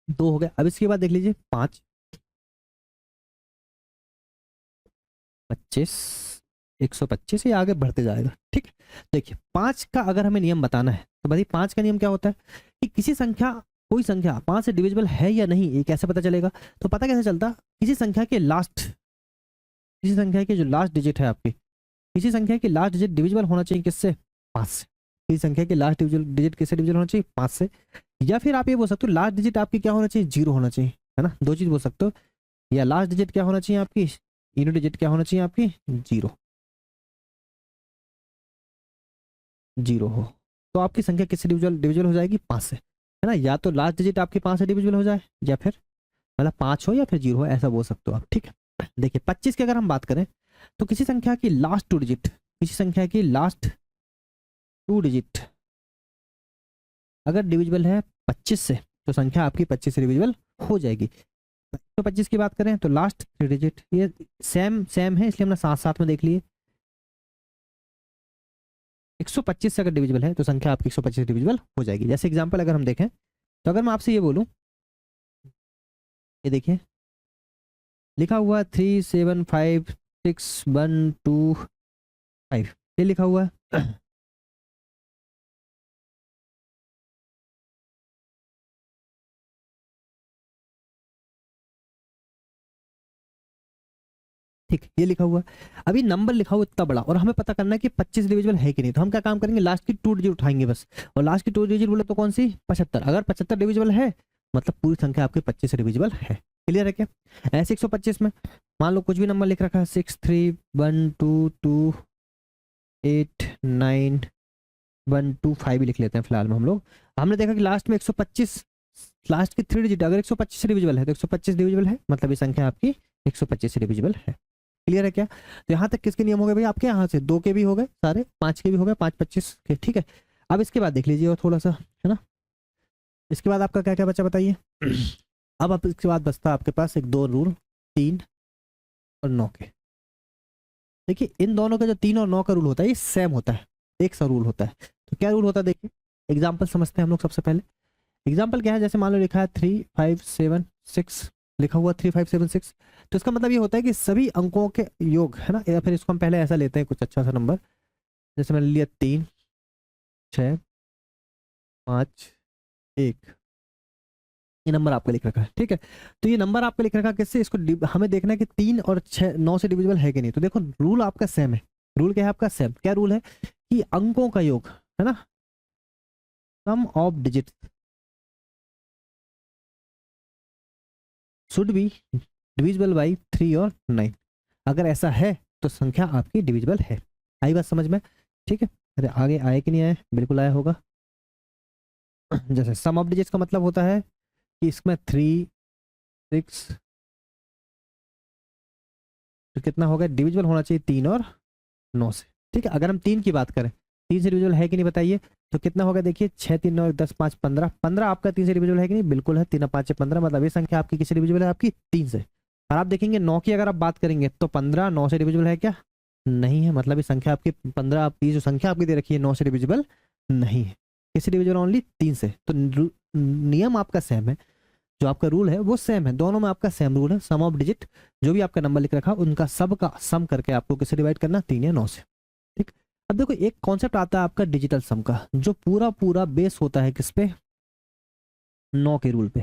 2 हो गया। अब इसके बाद देख लीजिए 5, 25, 125, ये आगे बढ़ते जाएगा। ठीक है, देखिए 5 का अगर हमें नियम बताना है तो भाई 5 का नियम क्या होता है कि किसी संख्या, कोई संख्या 5 से डिविजिबल है या नहीं ये कैसे पता चलेगा? तो पता कैसे चलता? किसी संख्या के जो लास्ट डिजिट है आपकी, किसी संख्या की लास्ट डिजिट डिविजिबल होना चाहिए किससे? 5 से। किसी संख्या की लास्ट डिजिट किससे डिविजिबल होना चाहिए? 5 से। या फिर आप ये बोल सकते हो लास्ट डिजिट आपकी क्या होना चाहिए? 0 होना चाहिए, है ना? दो चीज बोल सकते हो, या लास्ट डिजिट क्या होना चाहिए आपकी, यूनिट डिजिट क्या होना चाहिए आपकी? 0। 0 हो तो आपकी संख्या किससे डिविजिबल डिविजिबल हो जाएगी? 5 से, है ना? या तो लास्ट डिजिट आपकी 5 से डिविजिबल हो जाए, या फिर मतलब 5 हो या फिर 0 हो, ऐसा बोल सकते हो आप। ठीक है, देखिए 25 की अगर हम बात करें तो किसी संख्या की लास्ट टू डिजिट, किसी संख्या की लास्ट टू डिजिट अगर डिविजिबल है 25 से तो संख्या आपकी 25 से डिविजिबल हो जाएगी। तो 25 की बात करें तो लास्ट 3 डिजिट ये सेम सेम है, इसलिए हमने साथ साथ में देख लिए। 125 से अगर डिविजिबल है तो संख्या आपकी 125 से डिविजिबल हो जाएगी। जैसे एग्जांपल अगर हम देखें तो अगर मैं आपसे ये बोलूं, ये देखिए लिखा हुआ 3756 125, ये लिखा हुआ है। ठीक, ये लिखा हुआ है। अभी नंबर लिखा हुआ इतना बड़ा और हमें पता करना है कि 25 डिविजिबल है कि नहीं। तो हम क्या काम करेंगे? लास्ट की 2 डिजिट उठाएंगे बस, और लास्ट की 2 डिजिट बोले तो कौन सी? 75। अगर 75 डिविजिबल है मतलब पूरी संख्या आपकी 25 से डिविजिबल है। क्लियर है क्या? ऐसे 125 में मान लो कुछ भी नंबर लिख रखा है 6312289125 भी लिख लेते हैं फिलहाल में हम लोग। हमने देखा कि लास्ट में 125, लास्ट की 3 डिजिट अगर 125 से डिविजिबल है तो 125 डिविजिबल है, मतलब ये संख्या आपकी 125 से डिविजिबल है। क्लियर है क्या? तो यहाँ तक किसके नियम हो गए भाई आपके? यहाँ से 2 के भी हो गए सारे, 5 के भी हो गए, 5 25 के। ठीक है, अब इसके बाद देख लीजिए और थोड़ा सा, है ना? इसके बाद आपका क्या क्या बचा बताइए। अब आप इसके बाद बचता है आपके पास एक दो रूल, 3 और 9 के। देखिए इन दोनों का जो 3 और 9 का रूल होता है ये सेम होता है, एक सा रूल होता है। तो क्या रूल होता है देखिए, एग्जाम्पल समझते हैं हम लोग सबसे पहले। एग्जाम्पल क्या है, जैसे मान लो लिखा है 3576, लिखा हुआ 3576, तो इसका मतलब ये होता है कि सभी अंकों के योग है ना, या फिर इसको हम पहले ऐसा लेते हैं कुछ अच्छा सा नंबर, जैसे मैंने लिया 3 6 5 1, ये नंबर आपका लिख रखा है, ठीक है। तो ये नंबर आपका लिख रखा है किससे, इसको हमें देखना है कि 3 और 6 9 से डिविजिबल है कि नहीं। तो देखो रूल आपका सेम है, रूल क्या है आपका सेम, क्या रूल है कि अंकों का योग है ना, sum of digit should be divisible by 3 और 9। अगर ऐसा है तो संख्या आपकी डिविजिबल है। आई बात समझ में, ठीक है। अरे आगे आए कि नहीं आए, बिल्कुल आया होगा। जैसे सम ऑफ डिजिट्स का मतलब होता है कि इसमें 3 6, तो कितना होगा, डिविजिबल होना चाहिए 3 और 9 से, ठीक है। अगर हम 3 की बात करें, 3 से डिविजिबल है कि नहीं बताइए, तो कितना होगा देखिए, 6 3 9 10 5 15, 15 आपका 3 से डिविजिबल है कि नहीं, बिल्कुल है, 3 5 15, मतलब ये संख्या आपकी किससे डिविजिबल है, आपकी 3 से। और आप देखेंगे 9 की अगर आप बात करेंगे तो 15 9 से डिविजिबल है क्या, नहीं है, मतलब ये संख्या आपकी 15, आपकी जो संख्या आपकी दे रखी है 9 से डिविजिबल नहीं है, किससे डिविजिबल, ओनली 3 से। तो नियम आपका सेम है, जो आपका रूल है वो सेम है, दोनों में आपका सेम रूल है। सम ऑफ डिजिट जो भी आपका नंबर लिख रखा उनका सब का सम करके आपको किससे डिवाइड करना, 3 या 9 से, ठीक। अब देखो एक कॉन्सेप्ट आता है आपका डिजिटल सम का, जो पूरा पूरा बेस होता है किस पे, 9 के रूल पे,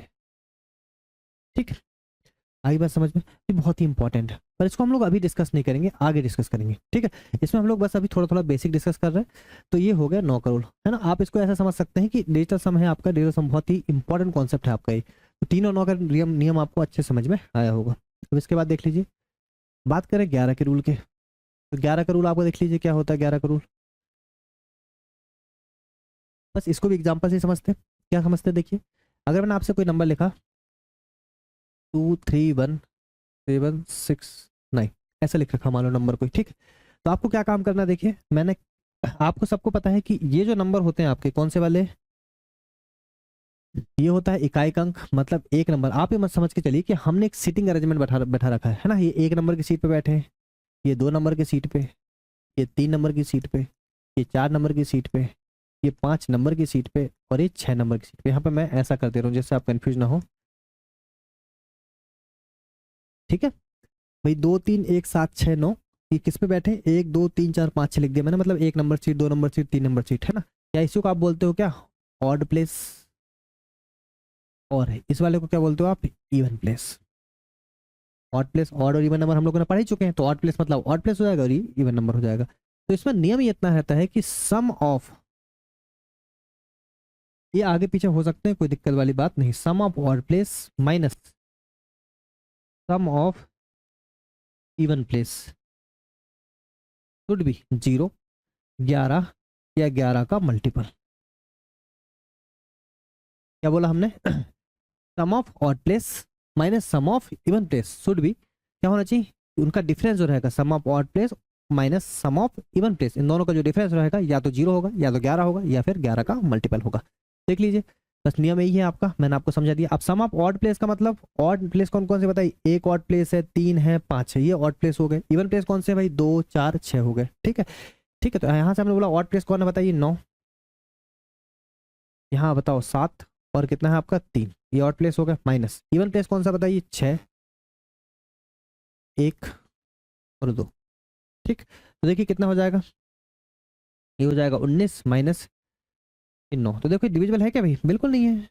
ठीक है। आई बात समझ में, ये बहुत ही इंपॉर्टेंट है, पर इसको हम लोग अभी डिस्कस नहीं करेंगे, आगे डिस्कस करेंगे, ठीक है। इसमें हम लोग बस अभी थोड़ा थोड़ा बेसिक डिस्कस कर रहे हैं। तो ये हो गया 9 का रूल, है ना। आप इसको ऐसा समझ सकते हैं कि डिजिटल सम है आपका, डिजिटल सम बहुत ही इंपॉर्टेंट कॉन्सेप्ट है आपका ये। तो 3 और 9 का नियम नियम आपको अच्छे समझ में आया होगा। अब इसके बाद देख लीजिए, बात करें 11 के रूल के, तो 11 का रूल आपको देख लीजिए क्या होता है 11 का रूल। बस इसको भी एग्जाम्पल से समझते हैं, क्या समझते हैं देखिए। अगर मैंने आपसे कोई नंबर लिखा 231769, ऐसा लिख रखा मान लो नंबर कोई, ठीक है। तो आपको क्या काम करना है देखिए, मैंने आपको सबको पता है कि ये जो नंबर होते हैं आपके कौन से वाले, ये होता है इकाई अंक, मतलब एक नंबर। आप ये मत समझ के चलिए कि हमने एक सीटिंग अरेंजमेंट बैठा रखा है ना, ये 1 नंबर की सीट पे बैठे हैं, ये 2 नंबर की सीट पे, ये 3 नंबर की सीट पे, ये 4 नंबर की सीट पे, ये 5 नंबर की सीट पे, और ये 6 नंबर की सीट पे। यहाँ पे मैं ऐसा कर दे रहा हूँ जिससे आप कंफ्यूज ना हो, ठीक है भाई। 2 3 1 7 6 9, ये किस पे बैठे, 1 2 3 4 5 6 लिख दिया मैंने, मतलब 1 number seat, 2 number seat, 3 number seat, है ना। या इसी को आप बोलते हो क्या, ऑड प्लेस, और है इस वाले को क्या बोलते हो आप, even place. Odd place, odd और इवन नंबर हम लोगों ने पढ़ ही चुके हैं, तो ऑड प्लेस मतलब ऑड प्लेस हो जाएगा और इवन नंबर हो जाएगा। तो इसमें नियम ये इतना रहता है कि सम ऑफ, ये आगे पीछे हो सकते हैं, कोई दिक्कत वाली बात नहीं, sum of odd place minus sum of even place should be 0, 11 या 11 का मल्टीपल। क्या बोला हमने, sum of odd place minus sum of even place should be, क्या होना चाहिए, उनका डिफरेंस जो रहेगा, sum of odd place minus sum of even place, इन दोनों का जो डिफरेंस रहेगा या तो 0 होगा, या तो 11 होगा, या फिर 11 का मल्टीपल होगा। देख लीजिए, बस नियम यही है आपका, मैंने आपको समझा दिया। अब सम ऑफ ऑड प्लेस का मतलब, ऑड प्लेस कौन कौन से बताइए, एक ऑड प्लेस है, 3 है, 5 है, ये ऑड प्लेस हो गए। इवन प्लेस कौन से भाई, 2 4 6 हो गए, ठीक है। ठीक है, तो यहाँ से हमने बोला ऑड प्लेस कौन है बताइए, 9, यहाँ बताओ 7, और कितना है आपका 3, ये ऑड प्लेस हो गया। माइनस इवन प्लेस कौन सा बताइए, 6 1 और 2, ठीक। तो देखिए कितना हो जाएगा, ये हो जाएगा 19 माइनस 9। तो देखो डिविजिबल है क्या भाई, बिल्कुल नहीं है।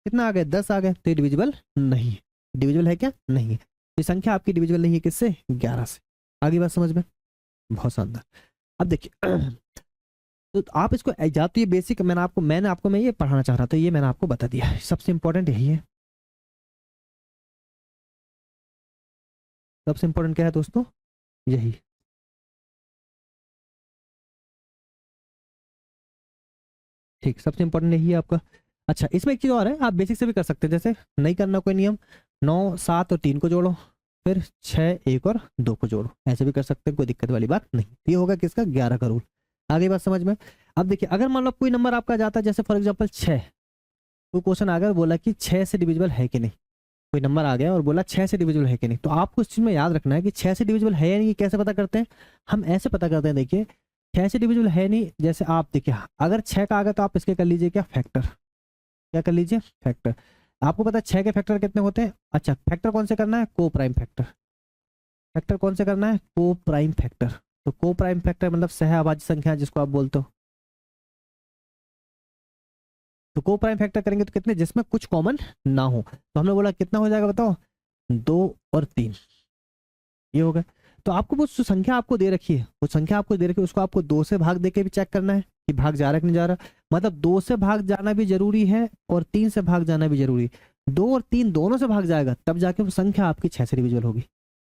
कितना आ गया, 10 आ गया, तो ये डिविजिबल नहीं है। डिविजिबल है क्या, नहीं है। ये संख्या आपकी डिविजिबल नहीं है किससे, 11 से। आगे बात समझ में, बहुत शानदार। अब देखिए तो आप इसको या तो ये बेसिक मैंने आपको मैं ये पढ़ाना चाह रहा था, ये मैंने आपको बता दिया, सबसे इंपॉर्टेंट यही है। सबसे इंपॉर्टेंट क्या है दोस्तों, यही। ठीक, सबसे इंपॉर्टेंट यही है आपका। अच्छा, इसमें एक चीज और है, आप बेसिक से भी कर सकते हैं, जैसे नहीं करना कोई नियम, 9 7 और 3 को जोड़ो, फिर 6 1 और 2 को जोड़ो, ऐसे भी कर सकते हैं, कोई दिक्कत वाली बात नहीं। ये होगा किसका, 11 का रूल। आगे बात समझ में। अब देखिए अगर मान लो कोई नंबर आपका जाता है, जैसे फॉर एग्जाम्पल 6, कोई क्वेश्चन आ गया बोला कि 6 से डिविजिबल है कि नहीं, कोई नंबर आ गया और बोला 6 से डिविजिबल है कि नहीं, तो आपको इस चीज में याद रखना है कि 6 से डिविजिबल है या नहीं, कैसे पता करते हैं, हम ऐसे पता करते हैं। देखिए 6 से डिविजिबल है नहीं, जैसे आप देखिए अगर 6 का आ गया तो आप इसके कर लीजिए क्या, फैक्टर, क्या कर लीजिए, फैक्टर। आपको पता है 6 के फैक्टर कितने होते हैं, अच्छा फैक्टर कौन से करना है, को प्राइम फैक्टर, फैक्टर कौन से करना है, को प्राइम फैक्टर। तो को प्राइम फैक्टर मतलब सहअभाज्य संख्या जिसको आप बोलते हो, तो को प्राइम फैक्टर करेंगे तो कितने, जिसमें कुछ कॉमन ना हो। तो हमने बोला कितना हो जाएगा बताओ, 2 और 3, ये हो गया। तो आपको वो जो संख्या आपको दे रखी है, वो संख्या आपको दे रखी है, उसको आपको 2 से भाग देके भी चेक करना है कि भाग जा रहा है कि नहीं जा रहा। मतलब 2 से भाग जाना भी जरूरी है और 3 से भाग जाना भी जरूरी है। 2 और 3 दोनों से भाग जाएगा तब जाके वो संख्या आपकी 6 से डिविजिबल होगी।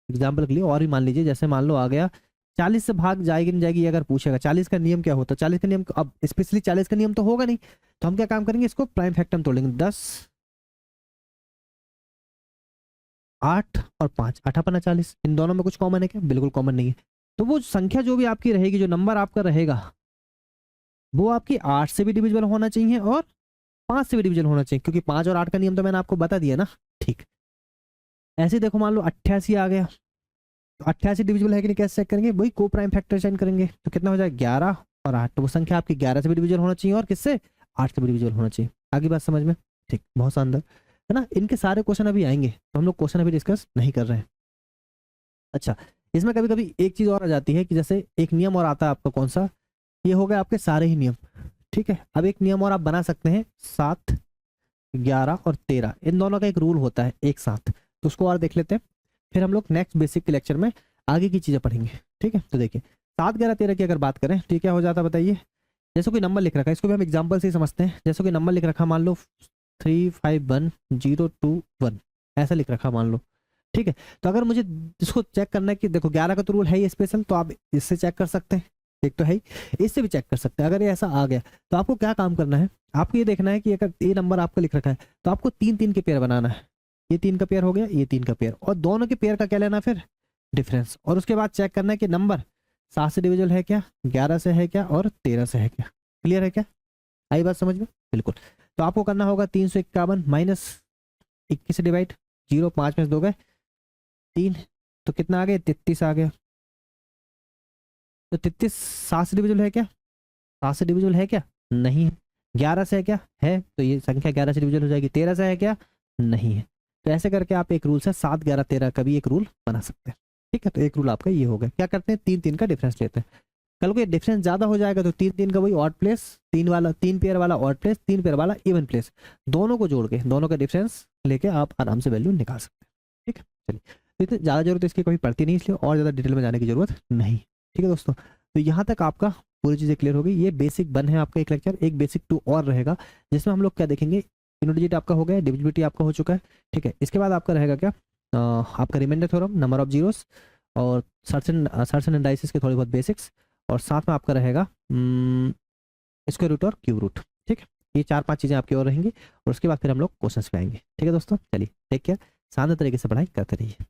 एग्जाम्पल के लिए और भी मान लीजिए, जैसे मान लो आ गया 40 से भाग जाएगी नहीं जाएगी, अगर पूछेगा 40 का नियम क्या होता है, 40 का नियम, अब स्पेशली 40 का नियम तो होगा नहीं, तो हम क्या काम करेंगे, इसको प्राइम फैक्टर में तोड़ेंगे। 10, 8 और 5, 8×5 = 40, इन दोनों में कुछ कॉमन है क्या, बिल्कुल कॉमन नहीं है। तो वो संख्या जो भी आपकी रहेगी, जो नंबर आपका रहेगा, वो आपकी 8 से भी डिविजिबल होना चाहिए और 5 से भी डिविजिबल होना चाहिए, क्योंकि 5 और 8 का नियम तो मैंने आपको बता दिया ना। ठीक, ऐसे देखो मान लो 88 आ गया, तो 88 डिविजिबल है कि नहीं कैसे चेक करेंगे, वही को प्राइम फैक्टर साइन करेंगे, तो कितना हो जाएगा 11 और 8, तो वो संख्या आपकी 11 से भी डिविजिबल होना चाहिए और किससे, 8 से भी डिविजिबल होना चाहिए। आगे बात समझ में, ठीक, बहुत शानदार है ना। इनके सारे क्वेश्चन अभी आएंगे, तो हम लोग क्वेश्चन अभी डिस्कस नहीं कर रहे हैं। अच्छा, इसमें कभी कभी एक चीज और आ जाती है कि जैसे एक नियम और आता है आपका, कौन सा, ये हो गए आपके सारे ही नियम, ठीक है। अब एक नियम और आप बना सकते हैं, 7, 11 और 13, इन दोनों का एक रूल होता है एक साथ, तो उसको और देख लेते हैं, फिर हम लोग नेक्स्ट बेसिक के लेक्चर में आगे की चीजें पढ़ेंगे, ठीक है। तो देखिए 7, 11, 13 की अगर बात करें तो क्या हो जाता है बताइए, जैसे कोई नंबर लिख रखा है, इसको भी हम एग्जाम्पल से ही समझते हैं। जैसे कोई नंबर लिख रखा, मान लो 351 021, ऐसा लिख रखा मान लो, ठीक है। तो अगर मुझे इसको चेक करना है कि देखो 11 का तो रूल है ही स्पेशल, तो आप इससे चेक कर सकते हैं, एक तो है ही, इससे भी चेक कर सकते हैं। अगर ये ऐसा आ गया तो आपको क्या काम करना है, आपको ये देखना है कि अगर ये नंबर आपका लिख रखा है तो आपको 3 3 के पेयर बनाना है। ये 3 का पेयर हो गया, ये 3 का पेयर, और दोनों के पेयर का क्या लेना फिर, डिफरेंस। और उसके बाद चेक करना है कि नंबर 7 से डिविजिबल है क्या, 11 से है क्या और 13 से है क्या। क्लियर है क्या, आई बात समझ में, बिल्कुल। तो आपको करना होगा 351 माइनस 21 से डिवाइड, 0, 5 में से 2 गए 3, तो कितना आ गया, 33 आ गया। तो 33 7 से डिविजिबल है क्या, 7 से डिविजिबल है क्या, नहीं है। 11 से है क्या, है, तो ये संख्या 11 से डिविजिबल हो जाएगी। 13 से है क्या, नहीं है। तो ऐसे करके आप एक रूल से 7, 11, 13 का भी एक रूल बना सकते हैं, ठीक है। तो एक रूल आपका ये हो गया, क्या करते हैं, 3 3 का डिफरेंस लेते हैं। कल को ये डिफरेंस ज्यादा हो जाएगा तो 3 3 का वही ऑड प्लेस, 3 वाला 3 पेयर वाला ऑड प्लेस, 3 पेयर वाला इवन प्लेस, दोनों को जोड़ के दोनों का डिफरेंस लेके आप आराम से वैल्यू निकाल सकते हैं, ठीक है। चलिए, तो इतनी ज़्यादा जरूरत इसकी कभी पड़ती नहीं, इसलिए और ज़्यादा डिटेल में जाने की जरूरत नहीं, ठीक है दोस्तों। तो यहाँ तक आपका पूरी चीज़ें क्लियर हो गई। ये बेसिक 1 है आपका एक लेक्चर, एक बेसिक 2 और रहेगा, जिसमें हम लोग क्या देखेंगे, यूनिट डिजिट आपका हो गया, डिविजिबिलिटी आपका हो चुका है, ठीक है। इसके बाद आपका रहेगा क्या, आपका reminder theorem, number of zeros, और सर्च एंड एनालिसिस के थोड़ी बहुत बेसिक्स, और साथ में आपका रहेगा स्क्वायर रूट और क्यूब रूट, ठीक है। ये 4-5 चीज़ें आपकी और रहेंगी, और उसके बाद फिर हम लोग क्वेश्चंस पे आएंगे, ठीक है दोस्तों। चलिए, टेक केयर, शानदार तरीके से पढ़ाई करते रहिए।